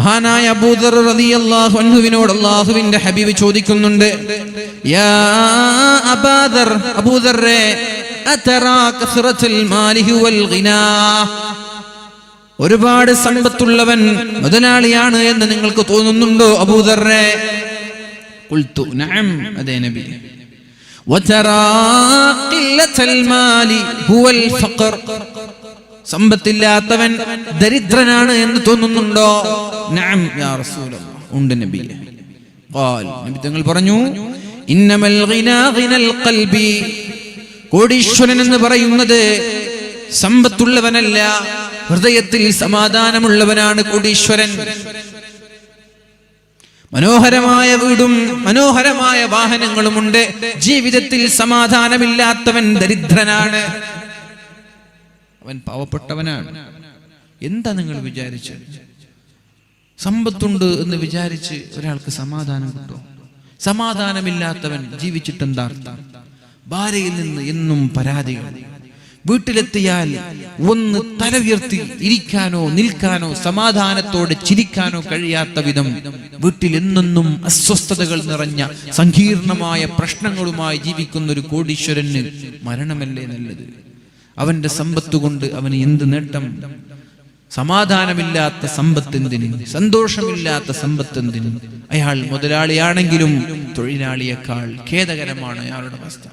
മഹാനായ അബൂദർ റളിയല്ലാഹു അൻഹുവിനോട് അല്ലാഹുവിന്റെ ഹബീബ് ചോദിക്കുന്നുണ്ട്, യാ അബൂദർ, അബൂദർറേ, അതറാ കസ്റത്തുൽ മാലി വൽ ഗിനാ, ഒരുപാട് സമ്പത്തുള്ളവൻ മുതലാളിയാണ് എന്ന് നിങ്ങൾക്ക് തോന്നുന്നുണ്ടോ അബൂദർറേ? ഖുൽതു നഅം, അതേ നബി. വതറാ ഖില്ലത്തുൽ മാലി ഹുവൽ ഫഖർ, സമ്പത്തില്ലാത്തവൻ ദരിദ്രനാണ് എന്ന് തോന്നുന്നുണ്ടോ? നഅം യാ റസൂലല്ലാഹ്, ഉണ്ട് നബിയേ. ഖാൽ, നബി തങ്ങൾ പറഞ്ഞു, ഇന്നമൽ ഗിനാ ഗിനൽ ഖൽബി, കോടീശ്വരൻ എന്ന് പറയുന്നത് സമ്പത്തുള്ളവനല്ല, ഹൃദയത്തിൽ സമാധാനമുള്ളവനാണ് കോടീശ്വരൻ. മനോഹരമായ വീടും മനോഹരമായ വാഹനങ്ങളുമുണ്ട്, ജീവിതത്തിൽ സമാധാനമില്ലാത്തവൻ ദരിദ്രനാണ്, അവൻ പാവപ്പെട്ടവനാണ്. എന്താ നിങ്ങൾ വിചാരിച്ചത്? സമ്പത്തുണ്ട് എന്ന് വിചാരിച്ച് ഒരാൾക്ക് സമാധാനം കിട്ടും? സമാധാനമില്ലാത്തവൻ ജീവിച്ചിട്ടെന്താ അർത്ഥം? ഭാര്യയിൽ നിന്ന് എന്നും പരാതികൾ, വീട്ടിലെത്തിയാൽ ഒന്ന് തല ഉയർത്തി ഇരിക്കാനോ നിൽക്കാനോ സമാധാനത്തോടെ ചിരിക്കാനോ കഴിയാത്ത വിധം വീട്ടിൽ എന്നെന്നും അസ്വസ്ഥതകൾ നിറഞ്ഞ സങ്കീർണമായ പ്രശ്നങ്ങളുമായി ജീവിക്കുന്ന ഒരു കോടീശ്വരന് മരണമല്ലേ നല്ലത്? അവന്റെ സമ്പത്ത് കൊണ്ട് അവന് എന്ത് നേട്ടം? സമാധാനമില്ലാത്ത സമ്പത്തെന്തിന്? സന്തോഷമില്ലാത്ത സമ്പത്തെന്തിന്? അയാൾ മുതലാളിയാണെങ്കിലും തൊഴിലാളിയേക്കാൾ ഖേദകരമാണ് അയാളുടെ അവസ്ഥ.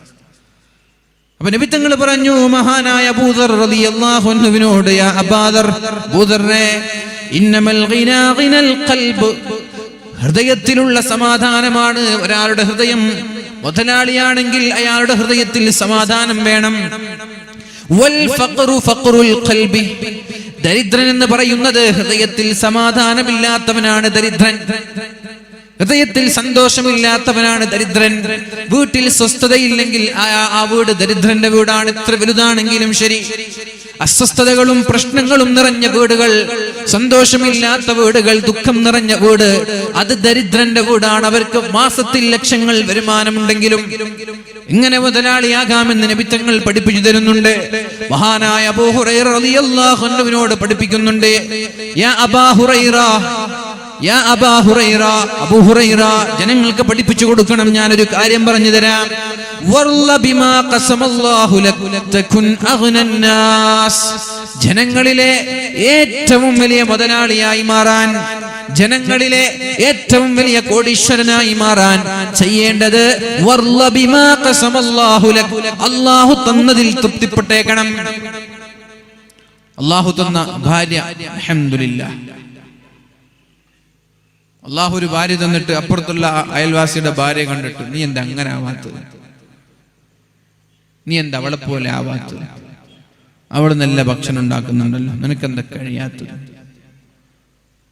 അപ്പൊ നബി തങ്ങൾ പറഞ്ഞു, മഹാനായ അബൂദർ റളിയല്ലാഹു അൻഹുവിനോട്, യാ അബൂദർ, അബൂദർറേ, ഇന്നമൽ ഗിനാ ഗിനൽ ഖൽബ്, ഹൃദയത്തിലുള്ള സമാധാനമാണ് ഒരാളുടെ ഹൃദയം. മുതലാളിയാണെങ്കിൽ അയാളുടെ ഹൃദയത്തിൽ സമാധാനം വേണം. വൽ ഫഖറു ഫഖറുൽ ഖൽബി, ദരിദ്രൻ എന്ന് പറയുന്നത് ഹൃദയത്തിൽ സമാധാനമില്ലാത്തവനാണ് ദരിദ്രൻ. ഹൃദയത്തിൽ സന്തോഷമില്ലാത്തവനാണ് ദരിദ്രൻ. വീട്ടിൽ സ്വസ്ഥതയില്ലെങ്കിൽ ആ വീട് ദരിദ്രന്റെ വീടാണ്, എത്ര വലുതാണെങ്കിലും ശരി. അസ്വസ്ഥതകളും പ്രശ്നങ്ങളും നിറഞ്ഞ വീടുകൾ, സന്തോഷമില്ലാത്ത വീടുകൾ, ദുഃഖം നിറഞ്ഞ വീട്, അത് ദരിദ്രന്റെ വീടാണ്. അവർക്ക് മാസത്തിൽ ലക്ഷങ്ങൾ വരുമാനമുണ്ടെങ്കിലും ഇങ്ങനെ മുതലാളിയാകാമെന്ന് നബി തങ്ങൾ പഠിപ്പിച്ചു തരുന്നുണ്ട്. മഹാനായ അബൂ ഹുറൈറ റളിയല്ലാഹു അൻഹുവിനോട് പഠിപ്പിക്കുന്നുണ്ട്, യാ അബാ ഹുറൈറ, യാ അബാ ഹുറൈറ, അബൂ ഹുറൈറ, ജനങ്ങൾക്ക് പഠിപ്പിച്ചു കൊടുക്കണം, ഞാനൊരു കാര്യം പറഞ്ഞു തരാം. വർള ബിമാ ഖസമല്ലാഹു ലക തകുൻ അഗ്നൻ നാസ്, ജനങ്ങളിലെ ഏറ്റവും വലിയ മുതലാളിയായി മാറാൻ, ജനങ്ങളിലെ ഏറ്റവും വലിയ കോടീശ്വരനായി മാറാൻ ചെയ്യേണ്ടത് വർള ബിമാ ഖസമല്ലാഹു ലക, അല്ലാഹു തന്നതിൽ തൃപ്തിപ്പെട്ടേക്കണം. അല്ലാഹു തന്ന ഭാര്യ, അൽഹംദുലില്ലാഹ്, അള്ളാഹു ഒരു ഭാര്യ തന്നിട്ട് അപ്പുറത്തുള്ള അയൽവാസിയുടെ ഭാര്യ കണ്ടിട്ട്, നീ എന്താ അങ്ങനെ ആവാത്തത്? നീ എന്താ അവളെ പോലെ ആവാത്തത്? അവള് നല്ല ഭക്ഷണം ഉണ്ടാക്കുന്നുണ്ടല്ലോ, നിനക്കെന്താ കഴിയാത്തത്?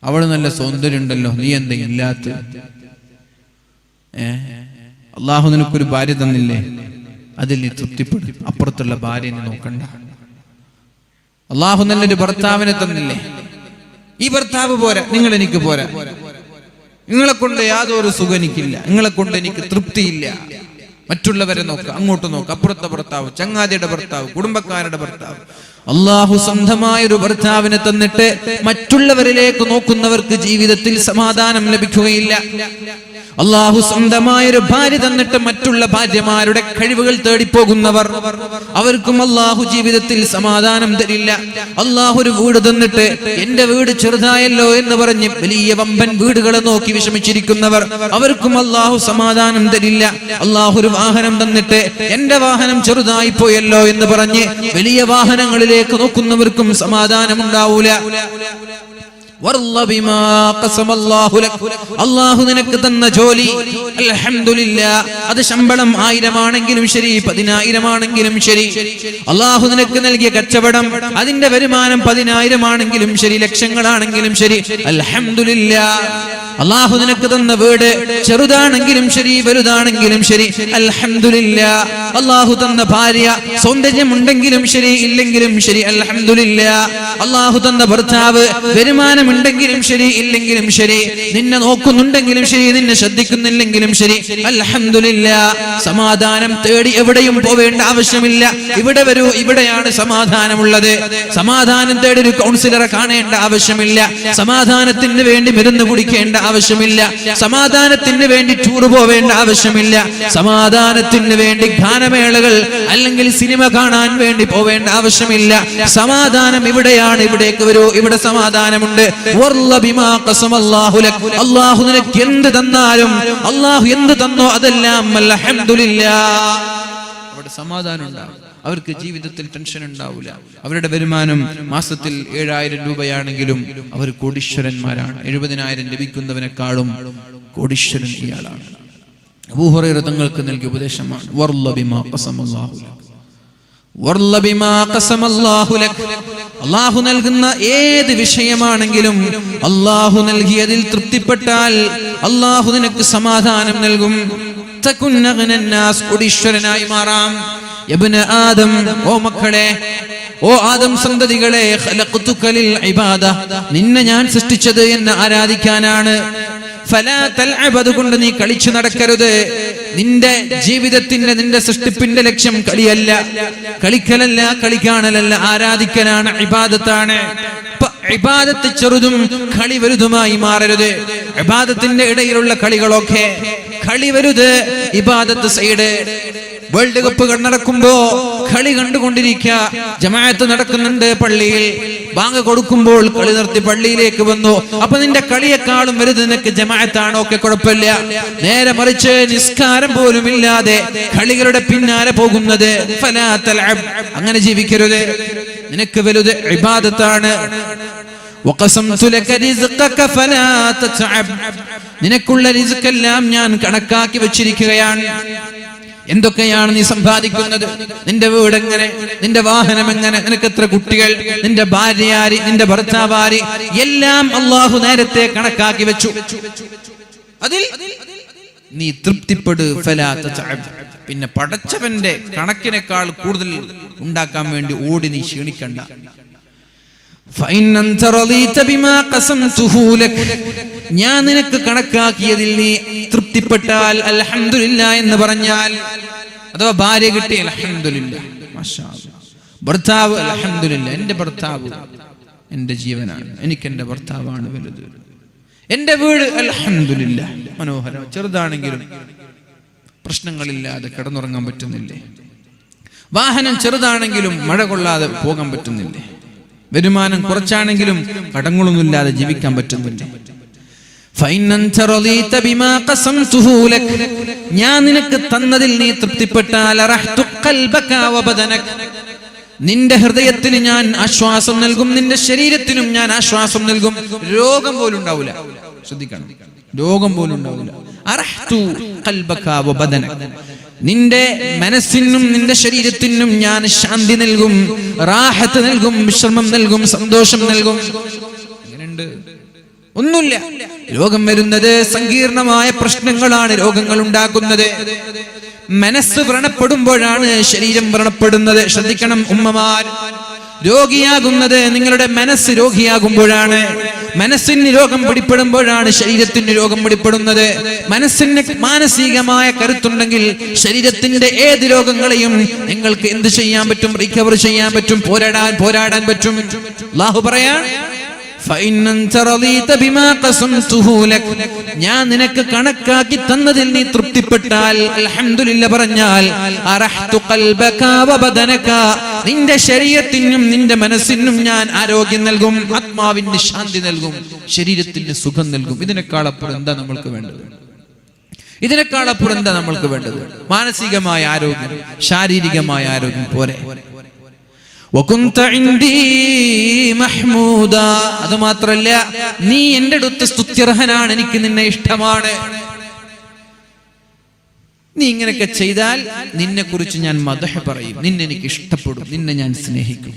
അവള് നല്ല സൗന്ദര്യം ഉണ്ടല്ലോ, നീ എന്താ ഇല്ലാത്തത്? അള്ളാഹു നിനക്കൊരു ഭാര്യ തന്നില്ലേ, അതിൽ നീ തൃപ്തിപ്പെടും, അപ്പുറത്തുള്ള ഭാര്യനെ നോക്കണ്ട. അള്ളാഹു നല്ലൊരു ഭർത്താവിനെ തന്നില്ലേ, ഈ ഭർത്താവ് പോരാ, നിങ്ങൾ എനിക്ക് പോരാ, നിങ്ങളെ കൊണ്ട് യാതൊരു സുഖം എനിക്കില്ല, നിങ്ങളെ കൊണ്ട് എനിക്ക് തൃപ്തിയില്ല. മറ്റുള്ളവരെ നോക്ക്, അങ്ങോട്ട് നോക്ക്, അപ്പുറത്തെ ഭർത്താവ്, ചങ്ങാതിയുടെ ഭർത്താവ്, കുടുംബക്കാരുടെ ഭർത്താവ്. അള്ളാഹു സ്വന്തമായൊരു ഭർത്താവിനെ തന്നിട്ട് മറ്റുള്ളവരിലേക്ക് നോക്കുന്നവർക്ക് ജീവിതത്തിൽ സമാധാനം ലഭിക്കുകയില്ല. അള്ളാഹു സ്വന്തമായൊരു ഭാര്യ തന്നിട്ട് മറ്റുള്ള ഭാര്യമാരുടെ കഴിവുകൾ തേടിപ്പോകുന്നവർ, അവർക്കും അള്ളാഹു ജീവിതത്തിൽ സമാധാനം തരില്ല. അള്ളാഹു ഒരു വീട് തന്നിട്ട് എന്റെ വീട് ചെറുതായല്ലോ എന്ന് പറഞ്ഞ് വലിയ വമ്പൻ വീടുകളെ നോക്കി വിഷമിച്ചിരിക്കുന്നവർ, അവർക്കും അള്ളാഹു സമാധാനം തരില്ല. അള്ളാഹു ഒരു വാഹനം തന്നിട്ട് എന്റെ വാഹനം ചെറുതായി പോയല്ലോ എന്ന് പറഞ്ഞ് വലിയ വാഹനങ്ങളിലേക്ക് നോക്കുന്നവർക്കും സമാധാനം ഉണ്ടാവൂല. അള്ളാഹു നിനക്ക് തന്ന ജോലി, അൽഹംദുലില്ലാഹ്, അത് ശമ്പളം 1000 ആണെങ്കിലും ശരി, 10,000 ആണെങ്കിലും ശരി. അള്ളാഹു നിനക്ക് നൽകിയ കച്ചവടം, അതിന്റെ വരുമാനം 10,000 ആണെങ്കിലും ശരി, ലക്ഷങ്ങളാണെങ്കിലും ശരി, അൽഹംദുലില്ലാഹ്. അള്ളാഹു നിനക്ക് തന്ന വീട് ചെറുതാണെങ്കിലും ശരി വലുതാണെങ്കിലും ശരി അൽഹംദുലില്ലാ. അള്ളാഹു തന്ന ഭാര്യ സൗന്ദര്യമുണ്ടെങ്കിലും ശരി ഇല്ലെങ്കിലും ശരി അൽഹംദുലില്ലാ. അള്ളാഹു തന്ന ഭർത്താവ് വരുമാനമുണ്ടെങ്കിലും ശരി ഇല്ലെങ്കിലും ശരി, നിന്നെ നോക്കുന്നുണ്ടെങ്കിലും ശരി നിന്നെ ശ്രദ്ധിക്കുന്നില്ലെങ്കിലും ശരി അൽഹംദുലില്ലാ. സമാധാനം തേടി എവിടെയും പോവേണ്ട ആവശ്യമില്ല. ഇവിടെ വരൂ, ഇവിടെയാണ് സമാധാനമുള്ളത്. സമാധാനം തേടി ഒരു കൗൺസിലറെ കാണേണ്ട ആവശ്യമില്ല. സമാധാനത്തിന് വേണ്ടി മരുന്ന് കുടിക്കേണ്ട ആവശ്യമില്ല. സമാധാനത്തിന് വേണ്ടി ടൂർ പോവേണ്ട ആവശ്യമില്ല. സമാധാനത്തിന് വേണ്ടി ഗാനമേളകൾ അല്ലെങ്കിൽ സിനിമ കാണാൻ വേണ്ടി പോവേണ്ട ആവശ്യമില്ല. സമാധാനം ഇവിടെയാണ്. ഇവിടേക്ക് വരൂ, ഇവിടെ സമാധാനമുണ്ട്. അല്ലാഹു നിനക്ക് എന്ത് തന്നാലും, അല്ലാഹു എന്ത് തന്നോ അതെല്ലാം അൽഹംദുലില്ലാ. അവിടെ സമാധാനം ഉണ്ടാവും. അവർക്ക് ജീവിതത്തിൽ ടെൻഷൻ ഉണ്ടാവില്ല. അവരുടെ വരുമാനം മാസത്തിൽ 7000 രൂപയാണെങ്കിലും അവർ കോടീശ്വരന്മാരാണ്. 70,000 ലഭിക്കുന്നവനെക്കാളും കോടീശ്വരൻ ഇയാളാണ്. അബൂ ഹുറൈറ തങ്ങൾക്ക് നൽകിയ ഉപദേശമാണ് അല്ലാഹു നൽകുന്ന ഏത് വിഷയമാണെങ്കിലും അല്ലാഹു നൽകിയതിൽ തൃപ്തിപ്പെട്ടാൽ അല്ലാഹു നിനക്ക് സമാധാനം നൽകും. കോടീശ്വരനായി മാറാം. യബ്ന ആദം, ഓ മക്കളെ, ഓ ആദം സന്തതികളെ, ഖലഖതുക ലിൽ ഇബാദ, നിന്നെ ഞാൻ സൃഷ്ടിച്ചത് എന്നെ ആരാധിക്കാനാണ്. ഫലാ തൽഅബ്, അതുകൊണ്ട് നീ കളിച്ചു നടക്കരുത്. നിന്റെ ജീവിതത്തിന്റെ, നിന്റെ സൃഷ്ടിപ്പിന്റെ ലക്ഷ്യം കളിയല്ല, കളിക്കലല്ല, കളിക്കാണലല്ല, ആരാധിക്കലാണ്, ഇബാദത്താണ്. ഇബാദത്ത് ചെറുതും കളി വലുതുമായി മാറരുത്. ഇബാദത്തിന്റെ ഇടയിലുള്ള കളികളൊക്കെ കളി വലുത്, ഇബാദത്ത് സൈഡ്. വേൾഡ് കപ്പ് നടക്കുമ്പോ കളി കണ്ടുകൊണ്ടിരിക്കുക. ജമാഅത്ത് നടക്കുന്നുണ്ട് പള്ളിയിൽ, ബാങ്ക് കൊടുക്കുമ്പോൾ കളി നിർത്തി പള്ളിയിലേക്ക് വന്നു. അപ്പൊ നിന്റെ കളിയെക്കാളും വലുത് നിനക്ക് ജമാഅത്താണോ? ഒക്കെ കുഴപ്പമില്ല. നേരെ മറിച്ച് നിസ്കാരം പോലും ഇല്ലാതെ കളികളുടെ പിന്നാലെ പോകുന്നത്, ഫലാ തൽഅബ്, അങ്ങനെ ജീവിക്കരുത്. നിനക്ക് വലുത് ഇബാദത്താണ്. വഖസംതു ലക റിസ്ഖക ഫലാ തതഅബ്, നിനക്കുള്ള റിസ്ഖെല്ലാം ഞാൻ കണക്കാക്കി വെച്ചിരിക്കുകയാണ്. എന്തൊക്കെയാണ് നീ സമ്പാദിക്കുന്നത്? നിന്റെ വീട് എങ്ങനെ, നിന്റെ വാഹനം എങ്ങനെ, നിനക്ക് എത്ര കുട്ടികൾ, നിന്റെ ഭാര്യ ആര്, നിന്റെ ഭർത്താവ് ആര്, എല്ലാം അല്ലാഹു നേരത്തെ കണക്കാക്കി വെച്ചു. അതിൽ നീ തൃപ്തിപ്പെട്. ഫലാ തതഅബ്, പിന്നെ പടച്ചവന്റെ കണക്കിനേക്കാൾ കൂടുതൽ ഉണ്ടാക്കാൻ വേണ്ടി ഓടി നീ ക്ഷീണിക്കണ്ട. ഞാൻ നിനക്ക് കണക്കാക്കിയതിൽ നീ തൃപ്തിപ്പെട്ടാൽ അൽഹംദുലില്ലാ എന്ന് പറഞ്ഞാൽ, അഥവാ ഭാര്യ കിട്ടി അൽഹംദുലില്ലാ, മാഷാ അല്ലാഹ്, ഭർത്താവ് അൽഹംദുലില്ലാ, എന്റെ ഭർത്താവ് എന്റെ ജീവനാണ്, എനിക്ക് എന്റെ ഭർത്താവാണ് വലുത്, എന്റെ വീട് അൽഹംദുലില്ലാ മനോഹരം, ചെറുതാണെങ്കിലും പ്രശ്നങ്ങളില്ലാതെ കിടന്നുറങ്ങാൻ പറ്റുന്നില്ലേ, വാഹനം ചെറുതാണെങ്കിലും മഴ കൊള്ളാതെ പോകാൻ പറ്റുന്നില്ലേ, വരുമാനം കുറച്ചാണെങ്കിലും കടങ്ങളൊന്നുമില്ലാതെ ജീവിക്കാൻ പറ്റുന്നില്ലേ. ഞാൻ നിനക്ക് തന്നതിൽ നീ തൃപ്തിപ്പെട്ടാൽ നിന്റെ ഹൃദയത്തിന് ഞാൻ ആശ്വാസം നൽകും, നിന്റെ ശരീരത്തിനും ഞാൻ ആശ്വാസം നൽകും. രോഗം പോലും ഉണ്ടാവില്ല. ശ്രദ്ധിക്കണം, രോഗം പോലും ഉണ്ടാവില്ല. നിന്റെ മനസ്സിനും നിന്റെ ശരീരത്തിനും ഞാൻ ശാന്തി നൽകും, റാഹത്ത് നൽകും, വിശ്രമം നൽകും, സന്തോഷം നൽകും. അങ്ങനെയുണ്ട്. ഒന്നുമില്ല. രോഗം വരുന്നത് സങ്കീർണമായ പ്രശ്നങ്ങളാണ് രോഗങ്ങൾ ഉണ്ടാക്കുന്നത്. മനസ്സ് വ്രണപ്പെടുമ്പോഴാണ് ശരീരം വ്രണപ്പെടുന്നത്. ശ്രദ്ധിക്കണം ഉമ്മമാർ, രോഗിയാകുന്നത് നിങ്ങളുടെ മനസ്സ് രോഗിയാകുമ്പോഴാണ്. മനസ്സിന് രോഗം പിടിപ്പെടുമ്പോഴാണ് ശരീരത്തിന് രോഗം പിടിപ്പെടുന്നത്. മനസ്സിന് മാനസികമായ കരുത്തുണ്ടെങ്കിൽ ശരീരത്തിന്റെ ഏത് രോഗങ്ങളെയും നിങ്ങൾക്ക് എന്ത് ചെയ്യാൻ പറ്റും? റിക്കവർ ചെയ്യാൻ പറ്റും, പോരാടാൻ പറ്റും. അല്ലാഹു പറയാ, ഞാൻ നിനക്ക് കണക്കാക്കി തന്നതിൽ നീ തൃപ്തിപ്പെട്ടാൽ അൽഹംദുലില്ലാ പറഞ്ഞാൽ നിന്റെ ശരീരത്തിനും നിന്റെ മനസ്സിനും ഞാൻ ആരോഗ്യം നൽകും, ആത്മാവിന് ശാന്തി നൽകും, ശരീരത്തിന് സുഖം നൽകും. ഇതിനേക്കാളപ്പുറം എന്താ നമ്മൾക്ക് വേണ്ടത്? ഇതിനേക്കാളപ്പുറം എന്താ നമ്മൾക്ക് വേണ്ടത്? മാനസികമായ ആരോഗ്യം, ശാരീരികമായ ആരോഗ്യം പോരെ. അത് മാത്രല്ല, നീ എന്റെ അടുത്ത് സ്തുത്യർഹനാണ്, എനിക്ക് നിന്നെ ഇഷ്ടമാണ്. നീ ഇങ്ങനെയൊക്കെ ചെയ്താൽ നിന്നെ കുറിച്ച് ഞാൻ മദ്ഹ് പറയും, നിന്നെ എനിക്ക് ഇഷ്ടപ്പെടും, നിന്നെ ഞാൻ സ്നേഹിക്കും.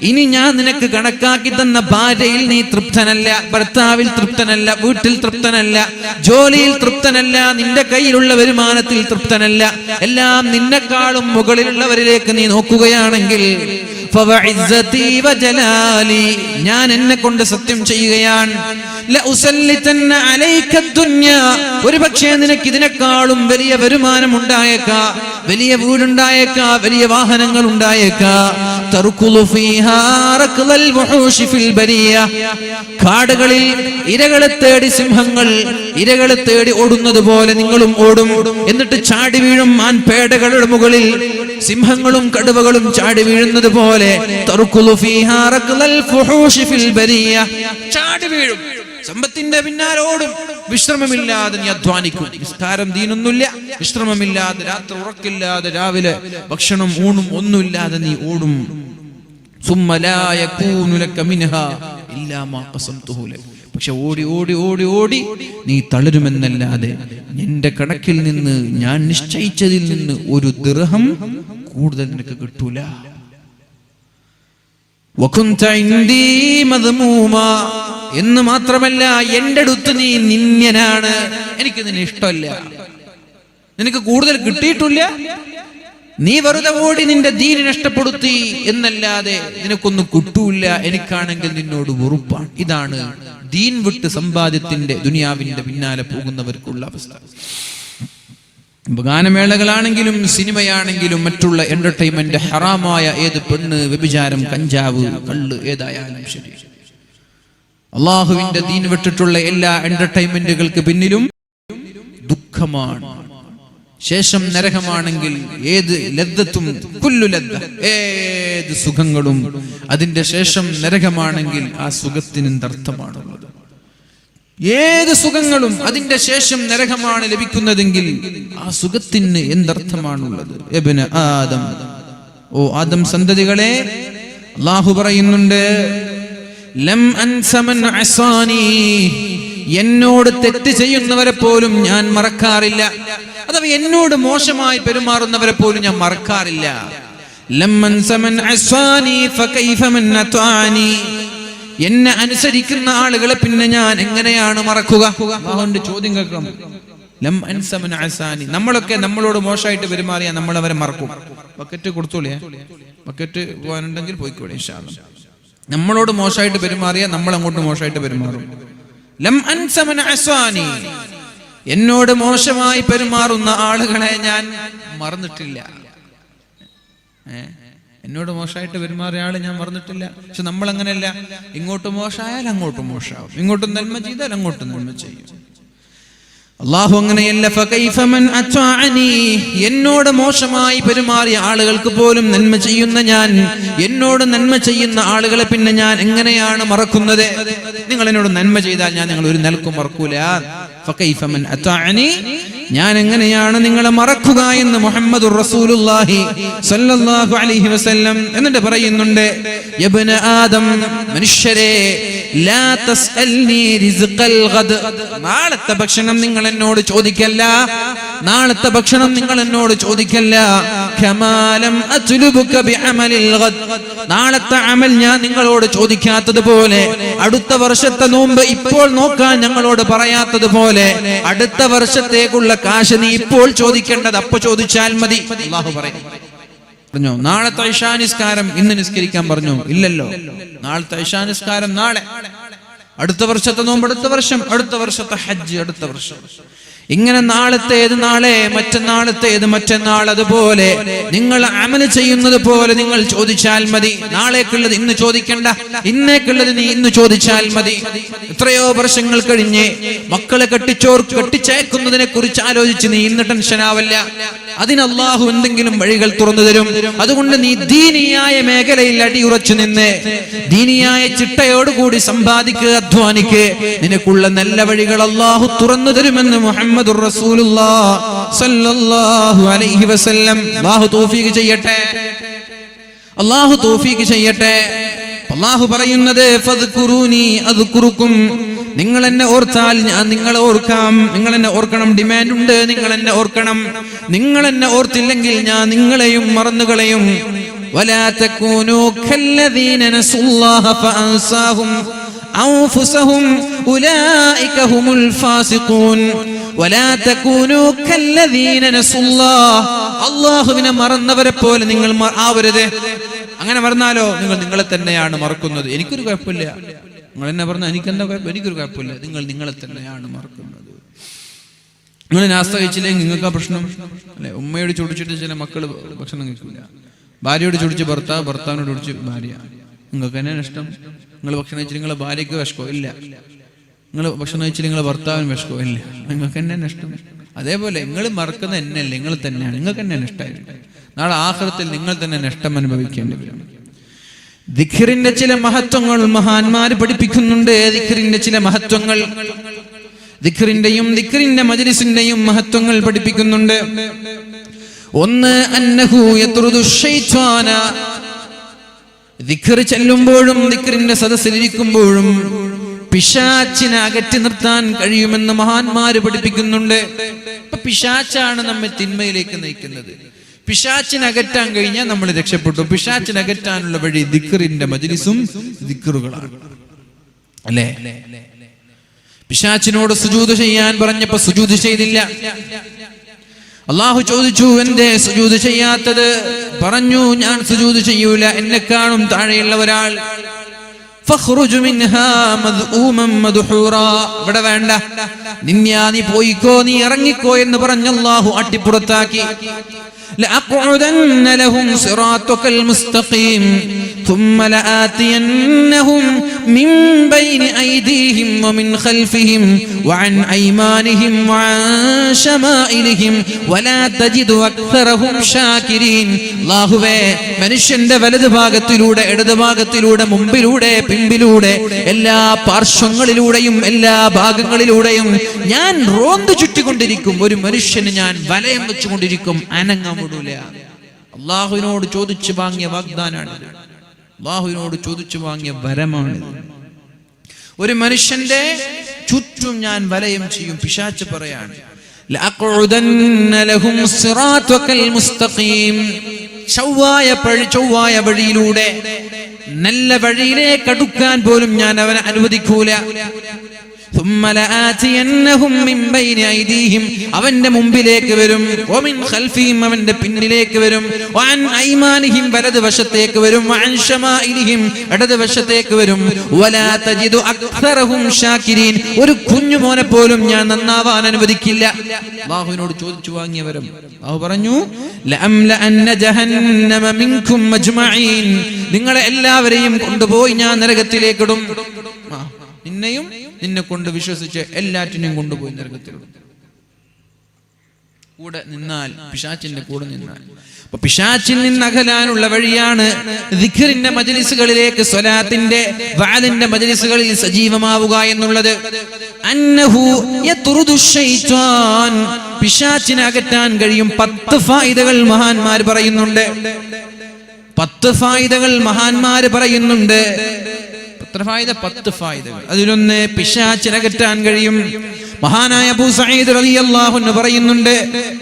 ഇനി ഞാൻ നിനക്ക് കണക്കാക്കി തന്ന ഭാര്യയിൽ നീ തൃപ്തനല്ല, ഭർത്താവിൽ തൃപ്തനല്ല, വീട്ടിൽ തൃപ്തനല്ല, ജോലിയിൽ തൃപ്തനല്ല, നിന്റെ കയ്യിലുള്ള വരുമാനത്തിൽ തൃപ്തനല്ല, എല്ലാം നിന്നെക്കാളും മുകളിലുള്ളവരിലേക്ക് നീ നോക്കുകയാണെങ്കിൽ ഞാൻ എന്നെ കൊണ്ട് സത്യം ചെയ്യുകയാണ്, ഒരു പക്ഷേ നിനക്ക് ഇതിനേക്കാളും വലിയ വരുമാനം ഉണ്ടായേക്കാ, വലിയ വീടുണ്ടായേക്കാ, വലിയ വാഹനങ്ങൾ ഉണ്ടായേക്കാ. കാടുകളിൽ ഇരകളെ തേടി സിംഹങ്ങൾ ഇരകളെ തേടി ഓടുന്നത് പോലെ നിങ്ങളും ഓടും. എന്നിട്ട് ചാടി വീഴും മാൻപേടകളുടെ മുകളിൽ സിംഹങ്ങളും കടുവകളും ചാടി വീഴുന്നത് പോലെ ചാടി വീഴും, സമ്പത്തിന്റെ പിന്നാലെ ഓടും, വിശ്രമമില്ലാതെ നീ അധ്വാനിക്കും. നിസ്കാരം ദീനൊന്നുമില്ല, വിശ്രമമില്ലാതെ, രാത്രി ഉറക്കില്ലാതെ, രാവിലെ ഭക്ഷണം ഊണും ഒന്നുമില്ലാതെ നീ ഓടും. പക്ഷെ ഓടി ഓടി ഓടി ഓടി നീ തളരുമെന്നല്ലാതെ എന്റെ കണക്കിൽ നിന്ന്, ഞാൻ നിശ്ചയിച്ചതിൽ നിന്ന് ഒരു ദിർഹം കൂടുതൽ നിനക്ക് കിട്ടൂല. എന്ന് മാത്രമല്ല, എന്റെ അടുത്ത് നീ നിന്ദ്യനാണ്, എനിക്ക് നിന്നെ ഇഷ്ടമല്ല, നിനക്ക് കൂടുതൽ കിട്ടിയിട്ടില്ല, നീ വെറുതെ ഓടി നിന്റെ ദീൻ നഷ്ടപ്പെടുത്തി എന്നല്ലാതെ നിനക്കൊന്നും കിട്ടൂല, എനിക്കാണെങ്കിൽ നിന്നോട് വെറുപ്പാണ്. ഇതാണ് ദീൻ വിട്ട് സമ്പാദ്യത്തിന്റെ, ദുനിയാവിന്റെ പിന്നാലെ പോകുന്നവർക്കുള്ള അവസ്ഥ. ഗാനമേളകളാണെങ്കിലും സിനിമയാണെങ്കിലും മറ്റുള്ള എന്റർടൈൻമെന്റ്, ഹറാമായ ഏത് പെണ്ണ്, വ്യഭിചാരം, കഞ്ചാവ്, കള്ള്, ഏതായാലും ശരി, അള്ളാഹുവിന്റെ ദീൻ വിട്ടിട്ടുള്ള എല്ലാ എന്റർടൈൻമെന്റുകൾക്ക് പിന്നിലും ദുഃഖമാണ്, ശേഷം നരകമാണെങ്കിൽ ഏത് ലദ്ദത്തും കുല്ലു ലദ്ദ, ഏത് സുഖങ്ങളും അതിന്റെ ശേഷം നരകമാണെങ്കിൽ ആ സുഖത്തിന് എന്തർത്ഥമാണുള്ളത്? ഏത് സുഖങ്ങളും അതിന്റെ ശേഷം നരകമാണ് ലഭിക്കുന്നതെങ്കിൽ ആ സുഖത്തിന് എന്തർത്ഥമാണുള്ളത്? ഇബ്നു ആദം, ഓ ആദം സന്തതികളെ, അല്ലാഹു പറയുന്നുണ്ട്, ലം അൻസ മൻ അസാനി, എന്നോട് തെറ്റ് ചെയ്യുന്നവരെ പോലും ഞാൻ മറക്കാറില്ല, അഥവാ എന്നോട് മോശമായി പെരുമാറുന്നവരെ പോലും ഞാൻ മറക്കാറില്ല. ലം അൻസ മൻ അസാനി ഫകൈഫ മൻ അതാനി, എന്നെ അനുസരിക്കുന്ന ആളുകളെ പിന്നെ ഞാൻ എങ്ങനെയാണ് മറക്കുക? അല്ലാഹുവിന്റെ ചോദ്യം കേൾക്കണം. ലം അൻസ മൻ അസാനി, നമ്മളൊക്കെ നമ്മളോട് മോശമായിട്ട് പെരുമാറിയാൽ നമ്മൾ അവരെ മറക്കും. ബക്കറ്റ് കൊടുത്തോളിയേ, ബക്കറ്റ് പോകാനുണ്ടെങ്കിൽ പോയിക്കോളെ ഇൻഷാ അല്ലാഹ്. നമ്മളോട് മോശമായിട്ട് പെരുമാറിയാൽ നമ്മൾ അങ്ങോട്ട് മോശമായിട്ട് പെരുമാറും. ലം അൻസ മൻ അസാനി, എന്നോട് മോശമായി പെരുമാറുന്ന ആളുകളെ ഞാൻ മറന്നിട്ടില്ല. എന്നോട് മോശമായിട്ട് പെരുമാറിയ ആള് ഞാൻ മറന്നിട്ടില്ല. പക്ഷെ നമ്മൾ അങ്ങനെയല്ല, ഇങ്ങോട്ട് മോശമായാൽ അങ്ങോട്ടും മോശമാവും, ഇങ്ങോട്ടും നന്മ ചെയ്താൽ അങ്ങോട്ടും നന്മ ചെയ്യും. അല്ലാഹു അങ്ങനെയല്ല. ഫകൈഫ മൻ അത്വഅനി, എന്നോട് മോശമായി പെരുമാറിയ ആളുകൾക്ക് പോലും നന്മ ചെയ്യുന്ന ഞാൻ, എന്നോട് നന്മ ചെയ്യുന്ന ആളുകളെ പിന്നെ ഞാൻ എങ്ങനെയാണ് മറക്കുന്നത്? നിങ്ങൾ എന്നോട് നന്മ ചെയ്താൽ ഞാൻ നിങ്ങൾ ഒരു നിലക്കും മറക്കൂല. ഫകൈഫ മൻ അത്വഅനി, ഞാൻ എങ്ങനെയാണ് നിങ്ങളെ മറക്കുക എന്ന് മുഹമ്മദുർ റസൂലുള്ളാഹി സ്വല്ലല്ലാഹു അലൈഹി വസല്ലം എന്നിട്ട് പറയുന്നുണ്ട്, യബ്ന ആദം, മനുഷ്യരെ, ലാ തസ്അൽനി റിസ്ഖൽ ഗദ്, നാളത്തെ ഭക്ഷണം നിങ്ങൾ എന്നോട് ചോദിക്കല്ല, നാളത്തെ ഭക്ഷണം നിങ്ങൾ എന്നോട് ചോദിക്കല്ല. കമാലം അത്ലുബുക ബിഅമലിൽ ഗദ്, നാളത്തെ അമൽ ഞാൻ നിങ്ങളോട് ചോദിക്കാത്തതുപോലെ, അടുത്ത വർഷത്തെ നോമ്പ് ഇപ്പോൾ നോക്കാൻ ഞങ്ങളോട് പറയാത്തതുപോലെ, അടുത്ത വർഷത്തേക്കുള്ള കാശ് നീ ഇപ്പോൾ ചോദിക്കേണ്ടത് അപ്പൊ ചോദിച്ചാൽ മതി. അല്ലാഹു പറഞ്ഞു. നാളത്തെ ഇശാ നിസ്കാരം ഇന്ന് നിസ്കരിക്കാൻ പറഞ്ഞു, ഇല്ലല്ലോ. നാളത്തെ ഇശാ നിസ്കാരം നാളെ, അടുത്ത വർഷത്തെ നോമ്പ് അടുത്ത വർഷം, അടുത്ത വർഷത്തെ ഹജ്ജ് അടുത്ത വർഷം. ഇങ്ങനെ നാളത്തേത് നാളെ, മറ്റന്നാളത്തേത് മറ്റന്നാൾ. അതുപോലെ നിങ്ങൾ അമല് ചെയ്യുന്നത് പോലെ നിങ്ങൾ ചോദിച്ചാൽ മതി. നാളേക്കുള്ളത് ഇന്ന് ചോദിക്കണ്ട, ഇന്നേക്കുള്ളത് നീ ഇന്ന് ചോദിച്ചാൽ മതി. എത്രയോ വർഷങ്ങൾ കഴിഞ്ഞ് മക്കളെ കെട്ടിച്ചേക്കുന്നതിനെ കുറിച്ച് ആലോചിച്ച് നീ ഇന്ന് ടെൻഷനാവല്ല. അതിന് അല്ലാഹു എന്തെങ്കിലും വഴികൾ തുറന്നു തരും. അതുകൊണ്ട് നീ ദീനിയായ മേഖലയിൽ അടിയുറച്ചു നിന്ന് ദീനിയായ ചിട്ടയോടുകൂടി സമ്പാദിക്കുക, അധ്വാനിക്കുക. നിനക്കുള്ള നല്ല വഴികൾ അല്ലാഹു തുറന്നു തരുമെന്ന് മുഹമ്മദുർ റസൂലുള്ളാഹി സ്വല്ലല്ലാഹു അലൈഹി വസല്ലം. അല്ലാഹു തൗഫീഖ് ചെയ്യട്ടെ, അല്ലാഹു തൗഫീഖ് ചെയ്യട്ടെ. അല്ലാഹു പറയുന്നത്, ഫദ്കുറൂനി അദ്കുറുക്കും, നിങ്ങൾ എന്നെ ഓർത്താൽ ഞാൻ നിങ്ങളെ ഓർക്കാം. നിങ്ങൾ എന്നെ ഓർക്കണം, ഡിമാൻഡ് ഉണ്ട്, നിങ്ങൾ എന്നെ ഓർക്കണം. നിങ്ങൾ എന്നെ ഓർത്തില്ലെങ്കിൽ ഞാൻ നിങ്ങളെയും മറന്നുകളയും. വലാ തകൂനൂ കല്ലദീന നസുല്ലാഹ ഫഅൻസാഹും അൻഫുസഹും ഉലൈക ഹുമുൽ ഫാസിഖൂൻ. വലാ തകൂനൂ കല്ലദീന നസുല്ലാഹ, അല്ലാഹുവിനെ മറന്നവരെ പോലെ നിങ്ങൾ ആവരുത്. അങ്ങനെ മറന്നാലോ നിങ്ങൾ നിങ്ങളെ തന്നെയാണ് മറക്കുന്നത്. എനിക്കൊരു കുഴപ്പമില്ല, നിങ്ങൾ എന്നെ പറഞ്ഞാൽ എനിക്കെന്താ കുഴപ്പം? എനിക്കൊരു കുഴപ്പമില്ല. നിങ്ങൾ നിങ്ങളെ തന്നെയാണ് മറക്കുന്നത്. നിങ്ങൾ നാസ്ത കഴിച്ചില്ലെങ്കിൽ നിങ്ങൾക്ക് ആ പ്രശ്നം അല്ലെ? ഉമ്മയോട് ചോദിച്ചിട്ട് ചില മക്കൾ ഭക്ഷണം കഴിക്കില്ല. ഭാര്യയോട് ചോദിച്ച് ഭർത്താവ്, ഭർത്താവിനോട് ചോദിച്ച് ഭാര്യ. നിങ്ങൾക്ക് തന്നെ നഷ്ടം. നിങ്ങൾ ഭക്ഷണം കഴിച്ചിട്ട് നിങ്ങളെ ഭാര്യയ്ക്ക് വിഷക്കോ ഇല്ല, നിങ്ങൾ ഭക്ഷണം കഴിച്ചിട്ട് നിങ്ങളെ ഭർത്താവിന് വിഷക്കോ ഇല്ല, നിങ്ങൾക്ക് തന്നെ നഷ്ടം. അതേപോലെ നിങ്ങൾ മറക്കുന്ന എന്നല്ല, നിങ്ങൾ തന്നെയാണ്, നിങ്ങൾക്ക് തന്നെ നഷ്ടമായിട്ട് നാളെ ആഖിറത്തിൽ നിങ്ങൾ തന്നെ നഷ്ടം അനുഭവിക്കേണ്ടി വരും. ദിക്റിന്റെ ചില മഹത്വങ്ങൾ മഹാന്മാര് പഠിപ്പിക്കുന്നുണ്ട്. ദിക്റിന്റെ ചില മഹത്വങ്ങൾ, ദിക്റിന്റെയും ദിക്റിന്റെ മജ്ലിസിന്റെയും മഹത്വങ്ങൾ പഠിപ്പിക്കുന്നുണ്ട്. ഒന്ന്, അന്നഹു യത്റുദു ശൈത്വാന, ദിക്ർ ചെല്ലുമ്പോഴും ദിക്റിന്റെ സദസ്സിലിരിക്കുമ്പോഴും പിശാചിനെ അകറ്റി നിർത്താൻ കഴിയുമെന്ന് മഹാന്മാര് പഠിപ്പിക്കുന്നുണ്ട്. ഇപ്പൊ പിശാച്ചാണ് നമ്മെ തിന്മയിലേക്ക് നയിക്കുന്നത്. പിശാചിനകറ്റാൻ കഴിഞ്ഞാൽ നമ്മൾ രക്ഷപ്പെട്ടു. പിശാചിനകറ്റാനുള്ള വഴി ദിക്റിന്റെ മജ്ലിസും ദിക്റുകളാണ്, അല്ലേ? പിശാചിനോട് സുജൂദ് ചെയ്യാൻ പറഞ്ഞപ്പോ സുജൂദ് ചെയ്തില്ല. അള്ളാഹു ചോദിച്ചു, എന്തേ സുജൂദ് ചെയ്യാത്തത്? പറഞ്ഞു, ഞാൻ സുജൂദ് ചെയ്യൂല, എന്നെ കാണും താഴെയുള്ള ഒരാൾ. ഫഖ്റുജ് മിൻഹാ മദ്ഊമൻ മദ്ഹൂറാ, ഇവിടെ വേണ്ട, നീ പോയിക്കോ, നീ ഇറങ്ങിക്കോ എന്ന് പറഞ്ഞ് അല്ലാഹു അട്ടിപ്പുറത്താക്കി. لأقعدن لهم صراطك المستقيم ثم لآتينهم من بين أيديهم ومن خلفهم وعن أيمانهم وعن شمائلهم ولا تجد أكثرهم شاكرين. അല്ലാഹുവേ, മനുഷ്യന്റെ വലത് ഭാഗത്തിലൂടെ, ഇടത് ഭാഗത്തിലൂടെ, മുമ്പിലൂടെ, പിമ്പിലൂടെ, എല്ലാ പാർശ്വങ്ങളിലൂടെയും എല്ലാ ഭാഗങ്ങളിലൂടെയും ഞാൻ റോന്ത് ചുറ്റിക്കൊണ്ടിരിക്കും. ഒരു മനുഷ്യന് ഞാൻ വലയം വെച്ചുകൊണ്ടിരിക്കും, അനങ്ങാൻ വിടൂല. അള്ളാഹുവിനോട് ചോദിച്ചു വാങ്ങിയ വാഗ്ദാനാണ്, അള്ളാഹുവിനോട് ചോദിച്ചു വാങ്ങിയ വരമാണിത്. ഒരു മനുഷ്യന്റെ ചുറ്റും ഞാൻ വലയം ചെയ്യും. പിശാച് പറയാണ്, ലഅഖഉദന്ന ലഹും സിറാത്തകൽ മുസ്തഖീം, ചൊവ്വായ വഴിയിലൂടെ, നല്ല വഴിയിലേക്ക് അടുക്കാൻ പോലും ഞാൻ അവനെ അനുവദിക്കൂല. ثم لآتينهم من بين أيديهم, അവന്റെ മുമ്പിലേക്ക് വരും, ومن خلفهم, അവന്റെ പിന്നിലേക്ക് വരും, وعن أيمانهم, വലത് വശത്തേക്ക് വരും, وعن شمائلهم, ഇടത് വശത്തേക്ക് വരും, ولا تجد أكثرهم شاكرين, ഒരു കുഞ്ഞുമോനെ പോലും ഞാൻ നന്നാവാൻ അനുവദിക്കില്ല. അല്ലാഹുവിനോട് ചോദിച്ചു വാങ്ങിയവരും അല്ലാഹു പറഞ്ഞു, لأملأن جهنم منكم أجمعين, നിങ്ങളെ എല്ലാവരെയും കൊണ്ടുപോയി ഞാൻ നരകത്തിലേക്ക് ഇടും. നിന്നെയും നിന്നെ കൊണ്ട് വിശ്വസിച്ച് എല്ലാറ്റിനെയും കൊണ്ടുപോയി നരകത്തിലിടും. കൂടെ നിന്നാൽ, പിശാചിന്റെ കൂടെ നിന്നാൽ. അപ്പൊ പിശാചിൽ നിന്ന് അകലാനുള്ള വഴിയാണ് ദിക്റിന്റെ മജ്ലിസുകളിലേക്ക്, സ്വലാത്തിന്റെ വഅലിന്റെ മജ്ലിസുകളിൽ സജീവമാവുക എന്നുള്ളത്. അന്നഹു യത്റുദു ശൈത്വാൻ, പിശാചിനെ അകറ്റാൻ കഴിയും. 10 ഫായിദകൾ മഹാന്മാർ പറയുന്നുണ്ട്. 10 ഫായിദകൾ മഹാന്മാർ പറയുന്നുണ്ട്. 10 ഫായിദകൾ. അതിലൊന്ന്, പിശാചിനെ അകറ്റാൻ കഴിയും. മഹാനായ അബൂ സഈദ് റളിയല്ലാഹു അൻഹു പറയുന്നുണ്ട്,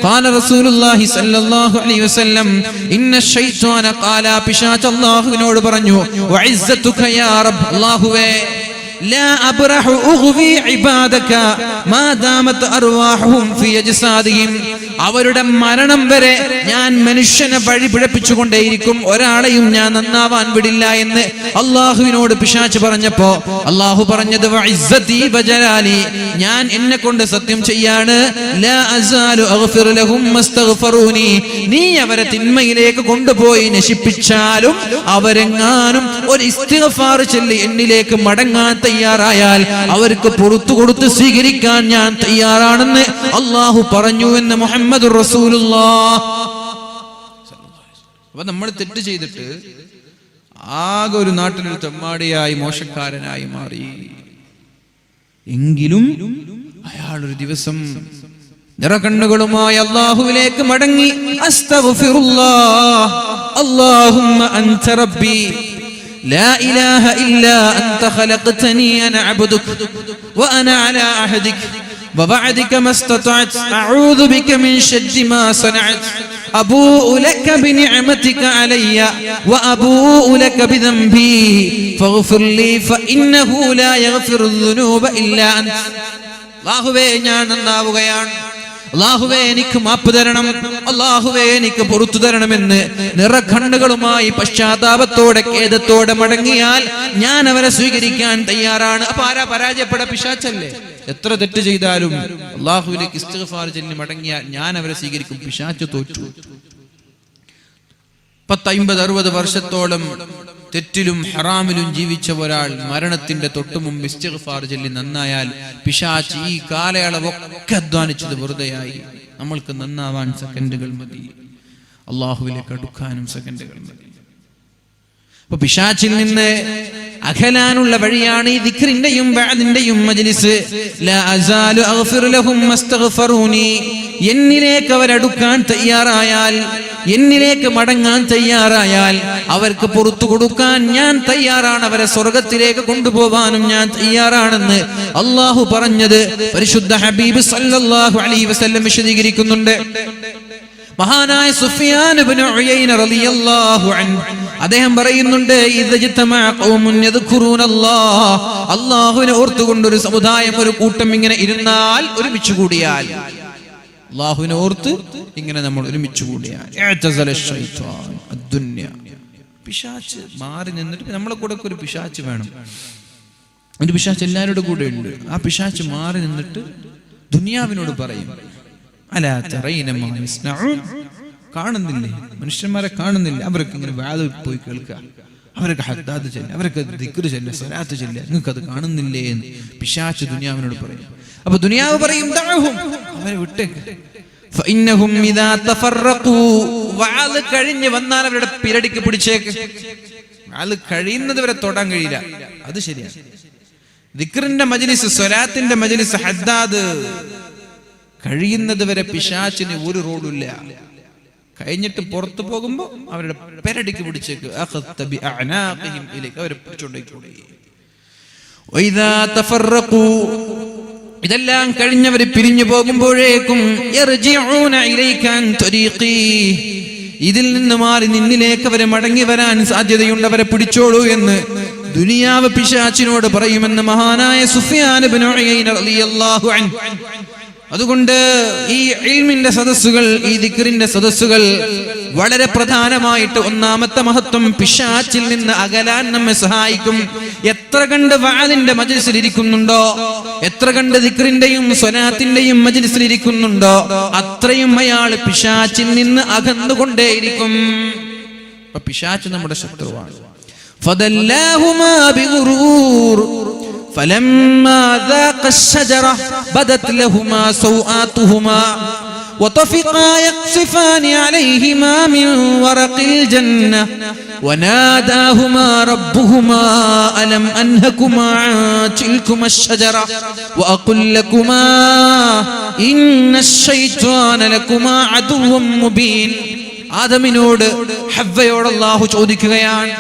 ഖാല റസൂലുള്ളാഹി സ്വല്ലല്ലാഹു അലൈഹി വസല്ലം, ഇന്ന ശൈത്വാന ഖാല, പിശാച് അല്ലാഹുവിനോട് പറഞ്ഞു, വഇസ്സതുക യാ റബ്ബ്, അല്ലാഹുവേ, ലാ അബ്റഹു ഉഗ്വി ഇബാദക മാ ദാമത് അർവാഹും ഫീ അജ്സാദിഹിം, അവരുടെ മരണം വരെ ഞാൻ മനുഷ്യനെ വഴി പിഴപ്പിച്ചുകൊണ്ടേയിരിക്കും, ഒരാളെയും ഞാൻ നന്നാവാൻ വിടില്ല എന്ന് അള്ളാഹുവിനോട് പിശാച് പറഞ്ഞപ്പോ അള്ളാഹു പറഞ്ഞത്, വഇസ്സതി വജലാലി, ഞാൻ എന്നെ കൊണ്ട് സത്യം ചെയ്യാണ്, ലാ അസാലു അഗ്ഫിർ ലഹും മസ്തഗ്ഫറൂനി, നീ അവരെ തിന്മയിലേക്ക് കൊണ്ടുപോയി നശിപ്പിച്ചാലും അവരെങ്ങാനും ഒരു ഇസ്തിഗ്ഫാർ ചൊല്ലി എന്നിലേക്ക് മടങ്ങാൻ തയ്യാറായാൽ അവർക്ക് പുറത്തു കൊടുത്ത് സ്വീകരിക്കാൻ ഞാൻ തയ്യാറാണെന്ന് അള്ളാഹു പറഞ്ഞു എന്ന് മുഹമ്മദുർ റസൂലുള്ളാഹ്. അപ്പൊ നമ്മൾ തെറ്റ് ചെയ്തിട്ട് ആകെ ഒരു നാട്ടിലൊരു തെമ്മാടിയായി, മോശക്കാരനായി മാറി. എങ്കിലും അയാൾ ഒരു ദിവസം നിറകണ്ണുകളുമായി അള്ളാഹുവിലേക്ക് മടങ്ങി, അസ്തഗ്ഫിറുല്ലാഹ് അല്ലാഹുമ്മ അൻത റബ്ബി ലാ ഇലാഹ ഇല്ലാ അൻത ഖലഖ്തനി അന അബ്ദുക വഅന അലാ അഹദിക വവഅദിക മസ്തതഅത് അഊദു ബിക മിൻ ശർരി മാ സനഅത് അബൂഉ ലക ബിനിഅമതിക അലയ്യ വഅബൂഉ ലക ബിദംബി ഫഗ്ഫിർ ലീ ഫഇന്നഹു ലാ യഗ്ഫിറുദ് ദുനൂബ ഇല്ലാ അൻത. അല്ലാഹുവേ, ഞാൻ നന്നാവുകയാണ്, അല്ലാഹുവേ എനിക്ക് മാപ്പ് തരണം, അല്ലാഹുവേ എനിക്ക് പുറത്തു തരണമെന്ന് നിറകണ്ണുകളുമായി പശ്ചാത്താപത്തോടെ ഖേദത്തോടെ മടങ്ങിയാൽ ഞാൻ അവരെ സ്വീകരിക്കാൻ തയ്യാറാണ്. അപ്പൊ ആരാ പരാജയപ്പെട? പിശാചല്ലേ. എത്ര തെറ്റ് ചെയ്താലും അല്ലാഹുവിലേക്ക് ഇസ്തിഗ്ഫാർ ചൊല്ലി മടങ്ങിയാൽ ഞാൻ അവരെ സ്വീകരിക്കും. പിശാച് തോറ്റു. 50-60 വർഷത്തോളം തെറ്റിലും ഹറാമിലും ജീവിച്ച ഒരാൾ മരണത്തിന്റെ തൊട്ടുമുമ്പ് ഇസ്തിഗ്ഫാർ ചൊല്ലി നന്നായാൽ പിശാച് ഈ കാലയളവൊക്കെ അധ്വാനിച്ചത് വെറുതെയായി. നമ്മൾക്ക് നന്നാവാൻ സെക്കൻഡുകൾ മതി, അല്ലാഹുവിലേക്ക് അടുക്കാനും സെക്കൻഡുകൾ മതി. അപ്പൊ പിശാചിൽ നിന്ന് അകലാനുള്ള വഴിയാണ് ഈ ദിക്റിന്റെയും വഅദിന്റെയും മജ്ലിസ്. ലാ അസാലു അഗ്ഫിറു ലഹും മസ്തഗ്ഫറൂനി. എന്നിലേക്ക് അവരടുക്കാൻ തയ്യാറായാൽ, എന്നിലേക്ക് മടങ്ങാൻ തയ്യാറായാൽ അവർക്ക് പുറത്തു കൊടുക്കാൻ ഞാൻ തയ്യാറാണ്, അവരെ സ്വർഗത്തിലേക്ക് കൊണ്ടുപോകാനും ഞാൻ തയ്യാറാണെന്ന് അല്ലാഹു പറഞ്ഞത് പരിശുദ്ധ ഹബീബ് സല്ലല്ലാഹു അലൈഹി വസല്ലം വിശദീകരിക്കുന്നുണ്ട്. മഹാനായ സുഫിയാൻ ഇബ്നു ഉയൈന റളിയല്ലാഹു അൻഹു അദ്ദേഹം പറയുന്നുണ്ട്, ഇദ്ജതമഅ ഖൗമുൻ യദ്കുറൂനല്ലാഹ്, അല്ലാഹുവിനെ ഓർത്തുകൊണ്ട് ഒരു സമുദായം, ഒരു കൂട്ടം ഇങ്ങനെ ഇരുന്നാൽ, ഒരുമിച്ച് കൂടിയാൽ, അല്ലാഹുവിനെ ഓർത്ത് ഇങ്ങനെ നമ്മൾ ഒരുമിച്ച് കൂടിയാൽ, ഇഅ്തസല ശൈത്വാൻ അദ്ദുനിയ, പിശാച് മാറി നിന്നിട്ട്, നമ്മളെ കൂടെ ഒരു പിശാച് വേണം, ഒരു പിശാച് എല്ലാവരുടെ കൂടെ ഉണ്ട്. ആ പിശാച് മാറി നിന്നിട്ട് ദുനിയാവിനോട് പറയും, അലാ തറൈന മാ യസ്നഊൻ, കാണുന്നില്ലേ, മനുഷ്യന്മാരെ കാണുന്നില്ല, അവർക്ക് ഇങ്ങനെ വാദം പോയി കേൾക്കുക, അവരൊക്കെ ഹദ്ദാദ് ചെല്ലുക, അവരൊക്കെ ദിക്ർ ചെല്ലുക, സ്വലാത്ത് ചെല്ലുക, നിങ്ങൾക്ക് അത് കാണുന്നില്ലേ എന്ന് പിശാച് ദുനിയാവിനോട് പറയും. അപ്പൊ ദുനിയാവ് പറയും, ദഅഹും, അവരെ വിട്ടേക്ക്, ഫഇന്നഹും ഇദാ തഫറഖൂ, വാള് കഴിഞ്ഞ് വന്നാൽ അവരുടെ പിരടിക്ക് പിടിച്ചേക്ക്. വാള് കഴിയുന്നത് വരെ തൊടാൻ കഴിയില്ല, അത് ശരിയാണ്. ദിക്റിന്റെ മജ്ലിസ്, സ്വലാത്തിന്റെ മജ്ലിസ്, ഹദ്ദാദ് കഴിയുന്നത് വരെ പിശാചിന് ഒരു റോഡില്ല. കഴിഞ്ഞിട്ട് പുറത്തു പോകുമ്പോ അവരുടെ പെരടിക്ക് പിടിച്ചേക്ക്, അവരെ പിടിച്ചോണ്ടേക്കൂടെ. ഇതെല്ലാം കഴിഞ്ഞവര് പിരിഞ്ഞു പോകുമ്പോഴേക്കും ഇതിൽ നിന്ന് മാറി നിന്നിലേക്ക് അവരെ മടങ്ങി വരാൻ സാധ്യതയുണ്ട്, അവരെ പിടിച്ചോളൂ എന്ന് ദുനിയാവ് പിശാചിനോട് പറയുമെന്ന് മഹാനായ സുഫിയാൻ ഇബ്നു ഉയൈന റളിയല്ലാഹു അൻഹു. അതുകൊണ്ട് ഈ ഇൽമിന്റെ സദസ്സുകൾ, ഈ ദിക്റിന്റെ സദസ്സുകൾ വളരെ പ്രധാനമായിട്ട്, ഒന്നാമത്തെ മഹത്വം പിശാചിൽ നിന്ന് അകലാൻ നമ്മെ സഹായിക്കും. എത്ര കണ്ട് വഅദിന്റെ മജ്ലിസിൽ ഇരിക്കുന്നുണ്ടോ, എത്ര കണ്ട് ദിക്റിന്റെയും സ്വലാത്തിന്റെയും മജ്ലിസിൽ ഇരിക്കുന്നുണ്ടോ, അത്രയും അയാൾ പിശാചിൽ നിന്ന് അകന്നുകൊണ്ടേയിരിക്കും. അപ്പൊ പിശാച് നമ്മുടെ ശത്രുവാണ്. ഫദല്ലാഹുമാ ബിഗുറൂർ فلما ذاق الشجرة بدت لهما سوآتهما وطفقا يقصفان عليهما من ورق الجنة وناداهما ربهما ألم أنهكما عن تلكما الشجرة وأقل لكما إن الشيطان لكما عدو مبين. ആദമിനോട് ഹവ്വയോട് അല്ലാഹു ചോദിക്കുകയാണ്,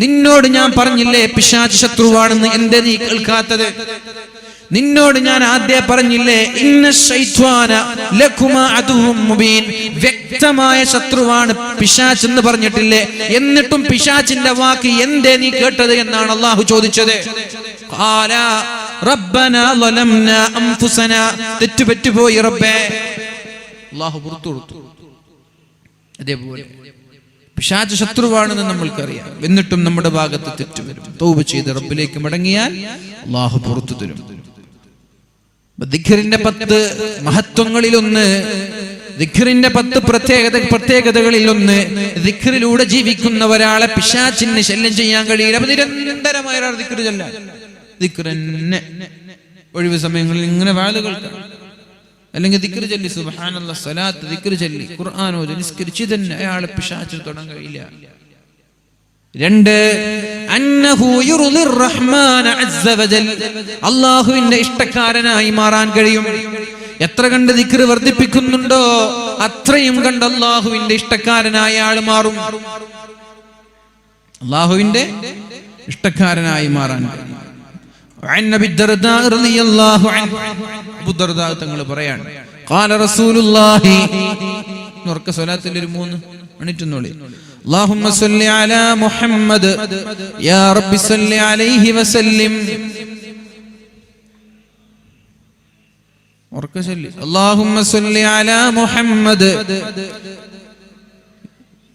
നിന്നോട് ഞാൻ പറഞ്ഞില്ലേ പിശാച് ശത്രുവാണെന്ന്, എന്തേ നീ കേൾക്കാത്തത്? നിന്നോട് ഞാൻ ആദ്യം പറഞ്ഞില്ലേ ഇന്ന ശൈത്വാന ലകുമാ അദുവ്വും മുബീൻ, വ്യക്തമായ ശത്രുവാണ് പിശാച് എന്ന് പറഞ്ഞിട്ടില്ലേ? എന്നിട്ടും പിശാചിന്റെ വാക്ക് എന്തേ നീ കേട്ടത് എന്നാണ് അല്ലാഹു ചോദിച്ചത്. ഖാല റബ്ബനാ ളലംനാ അൻഫുസനാ, തെറ്റുപറ്റുപോയി റബ്ബേ. അല്ലാഹു പുറത്തു കൊടുത്തു. അതേപോലെ പിശാച് ശത്രുവാണെന്ന് നമ്മൾക്കറിയാം, എന്നിട്ടും നമ്മുടെ ഭാഗത്ത് തെറ്റ് വരും. തൗബ ചെയ്ത് റബ്ബിലേക്ക് മടങ്ങിയാൽ അല്ലാഹു പുറത്തു തരും. ദിക്റിന്റെ 10 മഹത്വങ്ങളിലൊന്ന്, ദിക്റിന്റെ 10 പ്രത്യേകതകളിലൊന്ന്, ദിക്റിലൂടെ ജീവിക്കുന്ന ഒരാളെ പിശാചിന് ശല്യം ചെയ്യാൻ കഴിയില്ല. അപ്പൊ നിരന്തരമായ ഒരാൾ ദിക്ർ ചൊല്ലാൻ, ദിക്ർ തന്നെ ഒഴിവ് സമയങ്ങളിൽ ഇങ്ങനെ വാളുകൾ, അല്ലെങ്കിൽ ദിക്ർ ചൊല്ലി സുബ്ഹാനല്ലാഹ്, സ്വലാത്ത്, ദിക്ർ ചൊല്ലി, ഖുർആൻ ഓതി, നിസ്കരിച്ച് തന്നെ അയാളെ പിശാചിന് തൊടാൻ കഴിയില്ല. 2, അന്നഹു യുർദിർ റഹ്മാന അസ്സ വജൽ, അല്ലാഹുവിന്റെ ഇഷ്ടക്കാരനായി മാറാൻ കഴിയും. എത്ര കണ്ട് ദിക്ർ വർദ്ധിപ്പിക്കുന്നുണ്ടോ അത്രയും കണ്ട് അല്ലാഹുവിന്റെ ഇഷ്ടക്കാരനായ ആൾ മാറും. അള്ളാഹുവിന്റെ ഇഷ്ടക്കാരനായി മാറാൻ. അബൂ ദർദാ തങ്ങൾ പറയാണ്, ഖാല റസൂലുള്ളാഹി, ഉറക്ക സ്വലാത്തിൽ ഒരു 3 മിനിറ്റ് ഒന്നുള്ളി. اللهم صل على محمد يا رب صل عليه وسلم. اللهم صل على محمد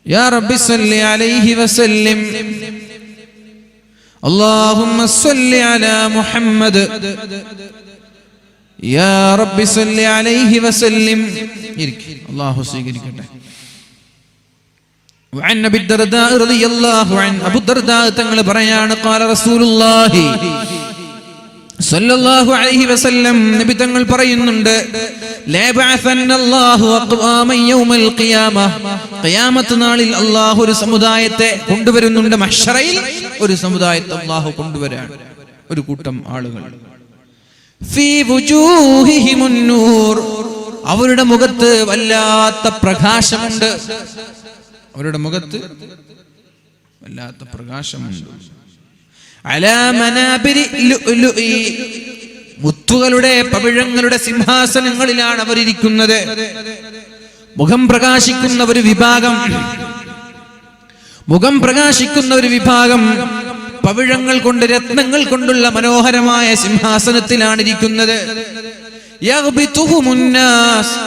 يا رب صل عليه وسلم. اللهم صل على محمد يا رب صل عليه وسلم. الله സ്വീകരിക്കട്ടെ. وعن ابي الدرداء رضي الله عنه, അബൂ ദർദാ തങ്ങൾ പറയാണ്, قال رسول الله സല്ലല്ലാഹു അലൈഹി വസല്ലം, നബി തങ്ങൾ പറയുന്നുണ്ട്, ലാ ബഅസന്നല്ലാഹു അഖ്വാമൻ യൗമൽ ഖിയാമ, ഖിയാമത്ത് നാളിൽ അല്ലാഹു ഒരു സമുദായത്തെ കൊണ്ടുവരുന്നുണ്ട്. മഹ്ശറയിൽ ഒരു സമുദായത്തെ അല്ലാഹു കൊണ്ടുവരാൻ, ഒരു കൂട്ടം ആളുകൾ. ഫീ വുജൂഹിഹിമുൻ നൂർ, അവരുടെ മുഖത്ത് വല്ലാത്ത പ്രകാശമുണ്ട്. അവരുടെ മുഖത്ത് വല്ലാത്ത പ്രകാശമുണ്ട്. അലാ മനാബിരി ലുഅ്ലുഇ, മുത്തുകളുടെ പവിഴങ്ങളുടെ സിംഹാസനങ്ങളിലാണ് അവരിയ്ക്കുന്നത്. മുഖം പ്രകാശിക്കുന്ന ഒരു വിഭാഗം, മുഖം പ്രകാശിക്കുന്ന ഒരു വിഭാഗം പവിഴങ്ങൾ കൊണ്ട്, രത്നങ്ങൾ കൊണ്ടുള്ള മനോഹരമായ സിംഹാസനത്തിലാണ് ഇരിക്കുന്നത്.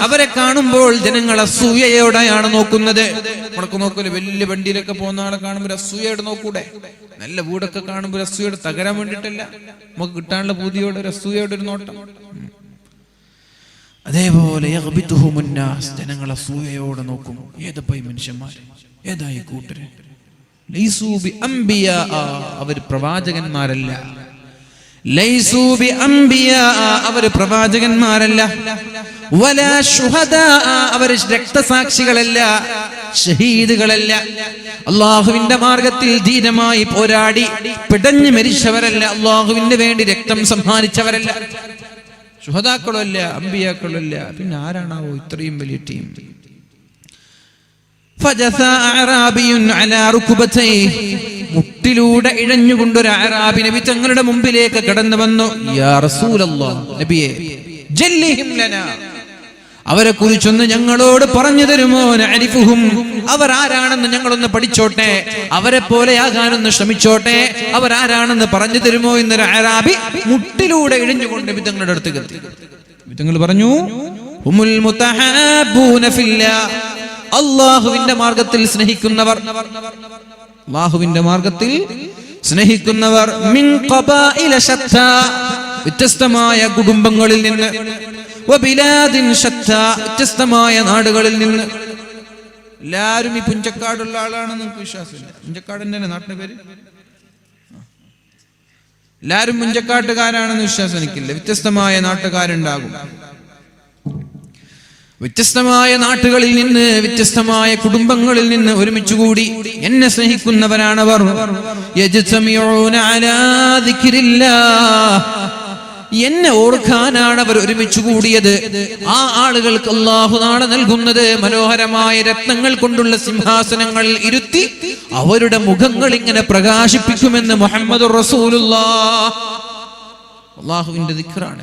അവരെ കാണുമ്പോൾ ജനങ്ങൾ അസൂയയോടെയാണ് നോക്കുന്നത്. നമ്മളൊക്കെ നോക്കൂലെ, വലിയ വണ്ടിയിലൊക്കെ പോകുന്ന ആളെ കാണുമ്പോൾ അസൂയയോടെ നോക്കൂടെ? നല്ല വീടൊക്കെ കാണുമ്പോൾ അസൂയയോടെ, തകരാൻ വേണ്ടിയിട്ടല്ല, നമുക്ക് കിട്ടാനുള്ള പൂതിയോടെ ഒരു അസൂയയുടെ ഒരു നോട്ടം. അതേപോലെ ജനങ്ങൾ അസൂയയോടെ നോക്കും. ഏതപ്പായി മനുഷ്യന്മാർ, ഏതായി കൂട്ടര്? അവർ പ്രവാചകന്മാരല്ല. ലൈസൂ ബി അംബിയാ, അവർ പ്രവാചകന്മാരല്ല. വലാ ശുഹദാ, അവർ രക്തസാക്ഷികളല്ല, ഷഹീദുകളല്ല. അല്ലാഹുവിന്റെ മാർഗത്തിൽ ധീരമായി പോരാടി പിടഞ്ഞു മരിച്ചവരല്ല. അല്ലാഹുവിന് വേണ്ടി രക്തം സമ്മാനിച്ചവരല്ല. ശുഹദാക്കളല്ല, അംബിയാക്കളല്ല. പിന്നെ ആരാണാവോ ഇത്രയും വലിയ ടീം? ഫജസാ അഅറാബിയുൻ അലാ റുക്ബതൈഹി, മുട്ടിലൂടെ ഇഴഞ്ഞുകൊണ്ടൊരു അഅറാബി നബി തങ്ങളുടെ മുമ്പിലേക്ക് കടന്നു വന്നു. യാ റസൂലല്ലാഹ്, നബിയേ, ജല്ലിഹിം ലനാ, അവരെ കുറിച്ചൊന്ന് ഞങ്ങളോട് പറഞ്ഞു തരുമോ? നഅരിഫുഹും, അവർ ആരാണെന്ന് ഞങ്ങളൊന്ന് പഠിച്ചോട്ടെ, അവരെ പോലെയാകാനൊന്ന് ശ്രമിച്ചോട്ടെ, അവർ ആരാണെന്ന് പറഞ്ഞു തരുമോ എന്നൊരു അഅറാബി മുട്ടിലൂടെ ഇഴഞ്ഞുകൊണ്ട് നബി തങ്ങളുടെ അടുത്തേക്ക് എത്തി. നബി തങ്ങൾ പറഞ്ഞു, ഹുമുൽ മുതഹാബൂന ഫില്ലാഹ്, അല്ലാഹുവിന്റെ മാർഗത്തിൽ സ്നേഹിക്കുന്നവർ, അല്ലാഹുവിന്റെ മാർഗത്തിൽ സ്നേഹിക്കുന്നവർ. മിൻ ഖബാഇല ശത്താ, വ്യത്യസ്തമായ കുടുംബങ്ങളിൽ നിന്ന്. വബിലാദിൻ ശത്താ, വ്യത്യസ്തമായ നാടുകളിൽ നിന്ന്. എല്ലാവരും ഈ പുഞ്ചക്കാടുള്ള ആളാണെന്ന് നിങ്ങൾക്ക് വിശ്വാസമില്ല? പുഞ്ചക്കാട് തന്നെയാണ് നാട്ടിന്റെ പേര്. എല്ലാവരും പുഞ്ചക്കാട്ടുകാരാണെന്ന് വിശ്വാസം എനിക്കില്ല. വ്യത്യസ്തമായ നാട്ടുകാരുണ്ടാകും. വ്യത്യസ്തമായ നാട്ടുകളിൽ നിന്ന്, വ്യത്യസ്തമായ കുടുംബങ്ങളിൽ നിന്ന് ഒരുമിച്ചുകൂടി എന്നെ സ്നേഹിക്കുന്നവരാണവർ. യജ്തമിഊന അലാ ദിക്രില്ലാഹ്, എന്നെ ഓർക്കാനാണ് അവർ ഒരുമിച്ച് കൂടിയത്. ആ ആളുകൾക്ക് അല്ലാഹു നാളെ നൽകുന്നത് മനോഹരമായ രത്നങ്ങൾ കൊണ്ടുള്ള സിംഹാസനങ്ങളിൽ ഇരുത്തി അവരുടെ മുഖങ്ങൾ ഇങ്ങനെ പ്രകാശിപ്പിക്കുമെന്ന് മുഹമ്മദുർ റസൂലുള്ളാഹ്. അല്ലാഹുവിന്റെ ദിക്റാണ്.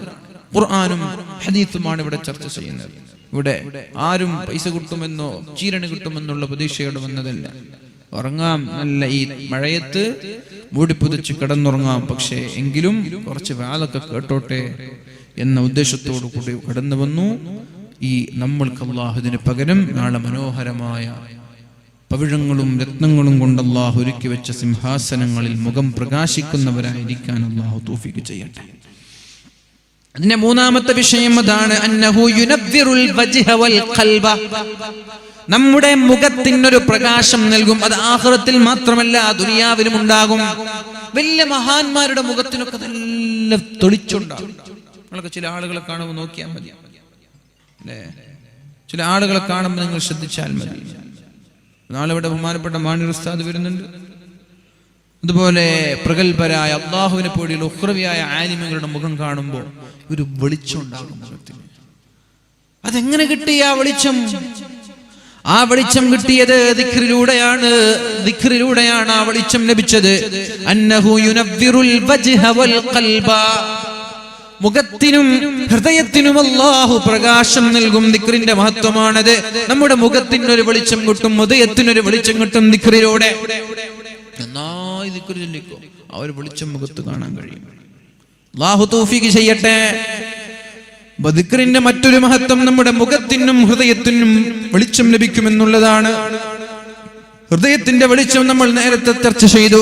ഖുർആനും ഹദീസുമാണ് ഇവിടെ ചർച്ച ചെയ്യുന്നത്. ഇവിടെ ആരും പൈസ കിട്ടുമെന്നോ ചീരണി കിട്ടുമെന്നുള്ള പ്രതീക്ഷയോടെ വന്നതല്ല. ഉറങ്ങാം, നല്ല ഈ മഴയത്ത് മൂടിപ്പുതച്ച് കിടന്നുറങ്ങാം, പക്ഷേ എങ്കിലും കുറച്ച് വാലൊക്കെ കേട്ടോട്ടെ എന്ന ഉദ്ദേശത്തോടു കൂടി കടന്നു വന്നു. ഈ നമ്മൾക്ക് അല്ലാഹുവിന് പകരം നാളെ മനോഹരമായ പവിഴങ്ങളും രത്നങ്ങളും കൊണ്ട് അല്ലാഹു ഒരുക്കി വെച്ച സിംഹാസനങ്ങളിൽ മുഖം പ്രകാശിക്കുന്നവരായിരിക്കാൻ അല്ലാഹു തൗഫീഖ് ചെയ്യട്ടെ. അതിന്റെ മൂന്നാമത്തെ വിഷയം അതാണ്, അന്നഹു യുനവ്വിറുൽ വജ്ഹ വൽ ഖൽബ, നമ്മുടെ മുഖത്തിനൊരു പ്രകാശം നൽകും. അത് ആഖിറത്തിൽ മാത്രമല്ല ദുനിയാവിലും ഉണ്ടാകും. വലിയ മഹാന്മാരുടെ മുഖത്തിനൊക്കെ നല്ല തെളിച്ചുണ്ടാകും. നമ്മളൊക്കെ ചില ആളുകളെ കാണുമ്പോൾ നോക്കിയാൽ മതി അല്ലേ? ചില ആളുകളെ കാണുമ്പോൾ നിങ്ങൾ ശ്രദ്ധിച്ചാൽ മതി. നാളെ ഇവിടെ ബഹുമാനപ്പെട്ട മാനൂർ ഉസ്താദ് വരുന്നുണ്ട്. അതുപോലെ പ്രഗത്ഭരായ അല്ലാഹുവിനെ പേടിയുള്ള ഉഖ്റവിയായ ആലിമുകളുടെ മുഖം കാണുമ്പോൾ ഒരു വെളിച്ചം ഉണ്ടാകും മുഖത്തിന്. അതെങ്ങനെ കിട്ടി ആ വെളിച്ചം? ആ വെളിച്ചം കിട്ടിയത് ദിക്റിലൂടെയാണ് ആ വെളിച്ചം ലഭിച്ചത്. അന്നഹു യുനവ്വിറുൽ വജ്ഹ വൽ ഖൽബ, മുഖത്തിനും ഹൃദയത്തിനും അല്ലാഹു പ്രകാശം നൽകും. ദിക്റിന്റെ മഹത്വമാണത്. നമ്മുടെ മുഖത്തിന് ഒരു വെളിച്ചം കിട്ടും, ഹൃദയത്തിനൊരു വെളിച്ചം കിട്ടും ദിക്റിലൂടെ. നന്നായി ദിക്ർ ചൊല്ലിക്കോ, ആ ഒരു വെളിച്ചം മുഖത്ത് കാണാൻ കഴിയും. അല്ലാഹു തൗഫീഖ് ചെയ്യട്ടെ. ദിക്റിന്റെ മറ്റൊരു മഹത്വം നമ്മുടെ മുഖത്തിനും ഹൃദയത്തിനും വെളിച്ചം ലഭിക്കുമെന്നുള്ളതാണ്. ഹൃദയത്തിന്റെ വെളിച്ചം നമ്മൾ നേരത്തെ ചർച്ച ചെയ്തു.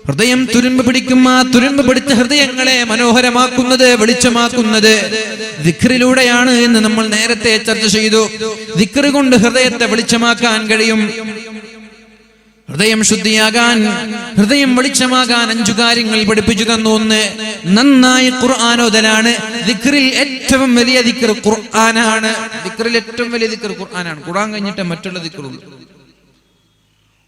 ഹൃദയം തുരുമ്പ് പിടിക്കും. ആ തുരുമ്പ് പിടിച്ച ഹൃദയങ്ങളെ മനോഹരമാക്കുന്നത്, വെളിച്ചമാക്കുന്നത് ദിക്റിലൂടെയാണ് എന്ന് നമ്മൾ നേരത്തെ ചർച്ച ചെയ്തു. ദിക്ർ കൊണ്ട് ഹൃദയത്തെ വെളിച്ചമാക്കാൻ കഴിയും. ഹൃദയം ശുദ്ധിയാകാൻ, ഹൃദയം വെളിച്ചമാകാൻ 5 കാര്യങ്ങൾ പഠിപ്പിച്ചു തന്നു. ഒന്ന്, നന്നായി ഖുർആൻ ഓതലാണ്. ദിക്റിൽ ഏറ്റവും വലിയ ദിക്ർ ഖുർആനാണ്. ദിക്റിൽ ഏറ്റവും വലിയ ദിക്ർ ഖുർആനാണ്. ഖുർആൻ കഴിഞ്ഞിട്ട് മറ്റുള്ള ദിക്റുള്ളൂ.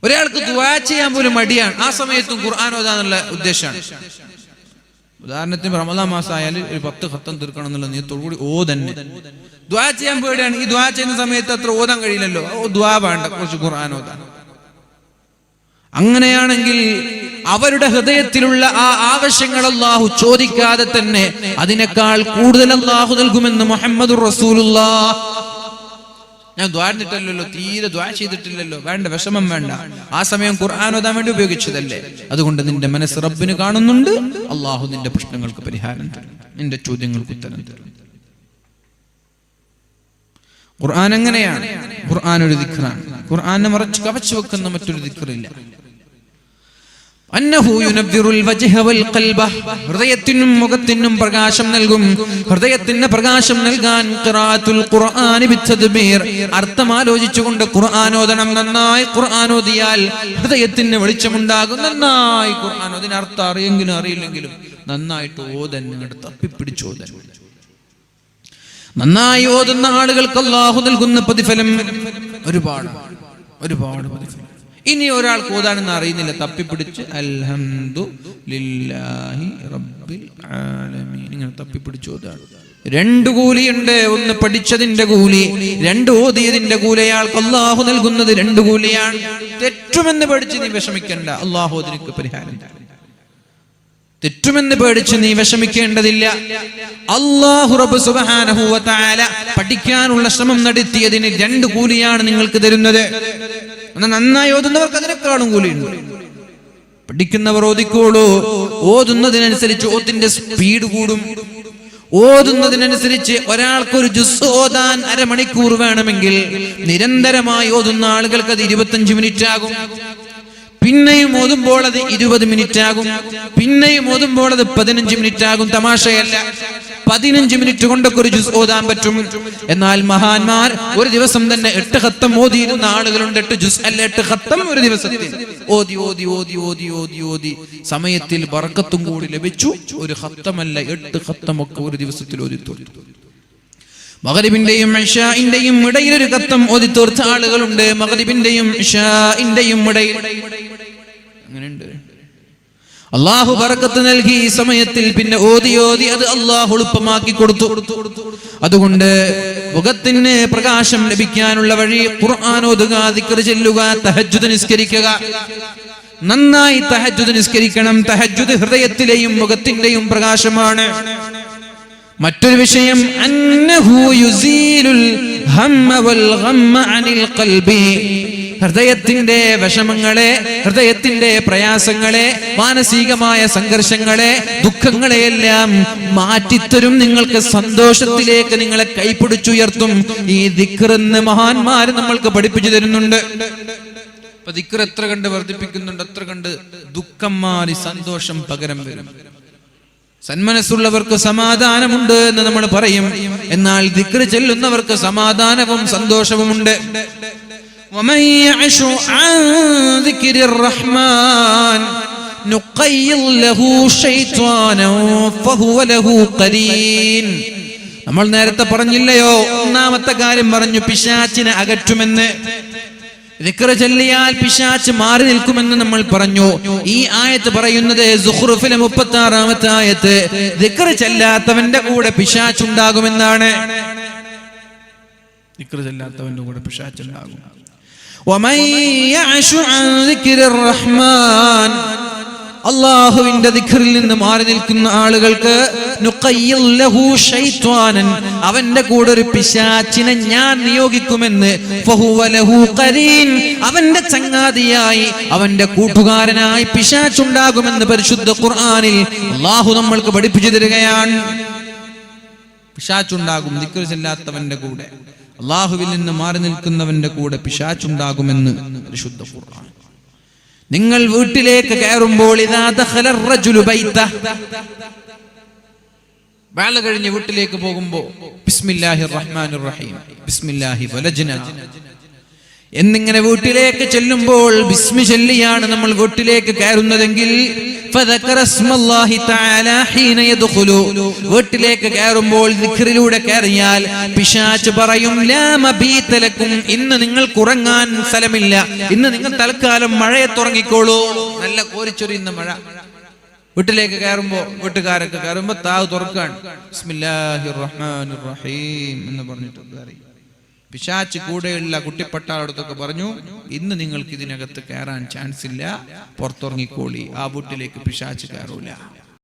ഒരാൾക്ക് ദുആ ചെയ്യാൻ പോലും മടിയാണ്, ആ സമയത്തും ഖുർആൻ ഓതാനുള്ള ഉദ്ദേശമാണ്. ഉദാഹരണത്തിന് റമദാൻ മാസം ആയാൽ ഒരു 10 ഖത്തം തീർക്കണം എന്നുള്ള നിയത്തോടുകൂടി തന്നെ ദുആ ചെയ്യാൻ പേടിയാണ്. ഈ ദുആ ചെയ്യുന്ന സമയത്ത് അത്ര ഓതാൻ കഴിയില്ലല്ലോ, ദുആ വേണ്ട, കുറച്ച് ഖുർആൻ ഓതാൻ. അങ്ങനെയാണെങ്കിൽ അവരുടെ ഹൃദയത്തിലുള്ള ആ ആവശ്യങ്ങൾ അല്ലാഹു ചോദിക്കാതെ തന്നെ അതിനേക്കാൾ കൂടുതൽ അല്ലാഹു നൽകുമെന്ന് മുഹമ്മദുർ റസൂലുള്ളാഹ്. ഞാൻ ദ്വാരന്നിട്ടല്ലോ, തീരെ ദ്വാ ചെയ്തിട്ടില്ലല്ലോ, വേണ്ട, വിഷമം വേണ്ട. ആ സമയം ഖുർആൻ ഓതാൻ വേണ്ടി ഉപയോഗിച്ചതല്ലേ. അതുകൊണ്ട് നിന്റെ മനസ്സ് റബ്ബിന് കാണുന്നുണ്ട്. അല്ലാഹു നിന്റെ പ്രശ്നങ്ങൾക്ക് പരിഹാരം തരും, നിന്റെ ചോദ്യങ്ങൾക്ക് ഉത്തരം തരും. ഖുർആൻ അങ്ങനെയാണ്. ഖുർആൻ ഒരു ദിക്റാണ്. ഖുർആനെ മറച്ച് കവച്ചു വെക്കുന്ന മറ്റൊരു ദിക്റില്ല. അന്നഹു യുനവ്വിറുൽ വജ്ഹ വൽ ഖൽബ, ഹൃദയത്തിനും മുഖത്തിനും പ്രകാശം നൽകും. ഹൃദയത്തിന് പ്രകാശം നൽകാൻ ഖിറാഅത്തുൽ ഖുർആനി ബിത്തദ്ബീർ, അർത്ഥം ആലോചിച്ചുകൊണ്ട് ഖുർആൻ ഓതണം. നന്നായി ഖുർആൻ ഓതിയാൽ ഹൃദയത്തിന് വെളിച്ചമുണ്ടാകും. നന്നായി ഖുർആൻ, അതിന് അർത്ഥം അറിയെങ്കിലും അറിയില്ലെങ്കിലും നന്നായിട്ട് ഓതൻ, തപ്പിപ്പിടിച്ച് ഓതൻ. നന്നായി ഓതുന്ന ആളുകൾക്ക് അല്ലാഹു നൽകുന്ന പ്രതിഫലം ഒരുപാട് പ്രതിഫലം. ഇനി ഒരാൾക്ക് ഓതാനെന്ന് അറിയുന്നില്ല, തപ്പിപ്പിടിച്ച് അൽഹംദുലില്ലാഹി റബ്ബിൽ ആലമീൻ ഇങ്ങനെ തപ്പിപ്പിടിച്ച് ഓതാണ്. 2 കൂലിയുണ്ട്. ഒന്ന് പഠിച്ചതിന്റെ കൂലി, 2 ഓതിയതിന്റെ കൂലി. അയാൾക്ക് അല്ലാഹു നൽകുന്നത് 2 കൂലിയാണ്. തെറ്റുമെന്ന് പേടിച്ച് നീ വിഷമിക്കേണ്ട, അല്ലാഹു അതിനൊക്കെ പരിഹാരം തരും. തെറ്റുമെന്ന് പേടിച്ച് നീ വിഷമിക്കേണ്ടതില്ല. അല്ലാഹു റബ്ബ് സുബ്ഹാനഹു വ തആല പഠിക്കാനുള്ള ശ്രമം നടത്തിയതിന് 2 കൂലിയാണ് നിങ്ങൾക്ക് തരുന്നത്. നന്നായി ഓതുന്നവർക്ക് അതിനേക്കാളും കൂലിയുണ്ട്. പഠിക്കുന്നവർ ഓതിക്കോളൂ. ഓതുന്നതിനനുസരിച്ച് ഓത്തിന്റെ സ്പീഡ് കൂടും. ഓതുന്നതിനനുസരിച്ച് ഒരാൾക്കൊരു ജുസ് ഓതാൻ അരമണിക്കൂർ വേണമെങ്കിൽ നിരന്തരമായി ഓതുന്ന ആളുകൾക്ക് അത് 25 മിനിറ്റ് ആകും. പിന്നെയും ഓതുമ്പോൾ അത് 20 മിനിറ്റ് ആകും. പിന്നെയും ഓതുമ്പോൾ അത് 15 മിനിറ്റ് ആകും. തമാശയല്ല, 15 മിനിറ്റ് കൊണ്ടൊക്കെ ഒരു ജുസ് ഓതാൻ പറ്റും. എന്നാൽ മഹാന്മാർ ഒരു ദിവസം തന്നെ 8 ഖത്തം ഓതിയിരുന്ന ആളുകളുണ്ട്. 8 ജുസ് അല്ല, 8 ഖത്തം ഒരു ദിവസത്തിൽ ഓതി ഓതി ഓതി ഓതി ഓതി ഓതി സമയത്തിൽ ബർക്കത്തും കൂടി ലഭിച്ചു. ഒരു ഖത്തമല്ല, 8 ഖത്തമൊക്കെ ഒരു ദിവസത്തിൽ ഓതി തീർത്തു. മഗ്രിബിന്റെയും ഇശാഇന്റെയും ഇടയിൽ ഒരു ഖത്തം ഓതി തീർത്ത ആളുകളുണ്ട്. മഗ്രിബിന്റെയും ഇശാഇന്റെയും ഇടയിൽ അങ്ങനെയുണ്ട്. അല്ലാഹു ബർക്കത്ത് നൽകി ഈ സമയത്തിൽ. പിന്നെ ഓതി ഓതി അത് അല്ലാഹു എളുപ്പമാക്കി കൊടുത്തു. അതുകൊണ്ട് മുഖത്തിന് പ്രകാശം ലഭിക്കാനുള്ള വഴി ഖുർആൻ ഓതുക, ദിക്ർ ചൊല്ലുക, തഹജ്ജുദ് നിസ്കരിക്കുക. നന്നായി തഹജ്ജുദ് നിസ്കരിക്കണം. തഹജ്ജുദ് ഹൃദയത്തിലെയും മുഖത്തിന്റെയും പ്രകാശമാണ്. മറ്റൊരു വിഷയം, അന്നഹു യുസീലുൽ ഹമ്മ വൽ ഗമ്മ അനിൽ ഖൽബി, ഹൃദയത്തിന്റെ വിഷമങ്ങളെ, ഹൃദയത്തിന്റെ പ്രയാസങ്ങളെ, മാനസികമായ സംഘർഷങ്ങളെ, ദുഃഖങ്ങളെയെല്ലാം മാറ്റിത്തരും. നിങ്ങൾക്ക് സന്തോഷത്തിലേക്ക് നിങ്ങളെ കൈപിടിച്ചുയർത്തും. ഈ ദിക്റെന്ന് മഹാന്മാര് നമ്മൾക്ക് പഠിപ്പിച്ചു തരുന്നുണ്ട്. അപ്പൊ ദിക്ർ എത്ര കണ്ട് വർദ്ധിപ്പിക്കുന്നുണ്ട്, അത്ര കണ്ട് ദുഃഖം മാറി സന്തോഷം പകരം വരും. സന്മനസ്സുള്ളവർക്ക് സമാധാനമുണ്ട് എന്ന് നമ്മൾ പറയും. എന്നാൽ ദിക്ർ ചൊല്ലുന്നവർക്ക് സമാധാനവും സന്തോഷവുമുണ്ട്. ومن يعش عن ذكر الرحمن نقيض له شيطانا فهو له قرين. നമ്മൾ നേരത്തെ പറഞ്ഞില്ലയോ, ഒന്നാമത്തെ കാര്യം പറഞ്ഞു, പിശാചിനെ അകറ്റുമെന്ന്. ദിക്ർ ചൊല്ലിയാൽ പിശാച് മാറി നിൽക്കുമെന്ന് നമ്മൾ പറഞ്ഞു. ഈ ആയത്ത് പറയുന്നത് സുഖ്റുഫിലെ 36-ാമത്തെ ആയത്ത്, ദിക്ർ ചൊല്ലാത്തവന്റെ കൂടെ പിശാച് ഉണ്ടാകുമെന്നാണ്. ദിക്ർ ചൊല്ലാത്തവന്റെ കൂടെ പിശാചുണ്ടാകും. വമൻ യഅശു അൻ ദിക്രിർ റഹ്മാൻ, അല്ലാഹുവിന്റെ ദിക്റിൽ നിന്ന് മാറി നിൽക്കുന്ന ആളുകൾക്ക് നുഖയ്യിൽ ലഹു ശൈത്വാനൻ, അവന്റെ കൂടെ ഒരു പിശാചിനെ ഞാൻ നിയോഗിക്കുമെന്ന്, ഫഹുവ ലഹു ഖരീൻ, അവന്റെ ചങ്ങാതിയായി അവന്റെ കൂട്ടുകാരനായി പിശാചുണ്ടാകുമെന്ന് പരിശുദ്ധ ഖുർആനിൽ അല്ലാഹു നമ്മൾക്ക് പഠിപ്പിച്ചു തരികയാണ്. പിശാചുണ്ടാകും ദിക്ർ ചൊല്ലാത്തവന്റെ കൂടെ, അല്ലാഹുവിൽ നിന്ന് മാറി നിൽക്കുന്നവന്റെ കൂടെ പിശാചുണ്ടാകുമെന്ന് പരിശുദ്ധ ഖുർആൻ. നിങ്ങൾ വീട്ടിലേക്ക് കയറുമ്പോൾ ഇദാ ദഖല റജുലു ബൈതഹ, ബാല കഴിഞ്ഞ് വീട്ടിലേക്ക് പോകുമ്പോൾ ബിസ്മില്ലാഹിർ റഹ്മാനിർ റഹീം, ബിസ്മില്ലാഹി വലജ്ന എന്നിങ്ങനെ വീട്ടിലേക്ക് ചെല്ലുമ്പോൾ ബിസ്മി ചൊല്ലിയാണ് നമ്മൾ വീട്ടിലേക്ക് കയറുന്നതെങ്കിൽ വീട്ടിലേക്ക് കയറുമ്പോൾ ദിക്റിലൂടെ കയറിയാൽ പിശാച് പറയും ലാ മബീത ലക്കും, ഇന്ന് നിങ്ങൾക്ക് ഉറങ്ങാൻ സ്ഥലമില്ല, ഇന്ന് നിങ്ങൾ തൽക്കാലം മഴയത്തുറങ്ങിക്കോളൂ. നല്ല കോരിച്ചൊരിയുന്ന മഴ. വീട്ടിലേക്ക് കയറുമ്പോ വീട്ടുകാരൊക്കെ കയറുമ്പോ താവ് തുറക്കാൻ ബിസ്മില്ലാഹിർ റഹ്മാനിർ റഹീം എന്ന് പറഞ്ഞിട്ട് കയറി. പിശാച് കൂടെയുള്ള കുട്ടിപ്പട്ടാളടുത്തൊക്കെ പറഞ്ഞു ഇന്ന് നിങ്ങൾക്ക് ഇതിനകത്ത് കയറാൻ ചാൻസ് ഇല്ല, പുറത്തിറങ്ങിക്കോളി, ആ വീട്ടിലേക്ക് പിശാച് കയറൂല.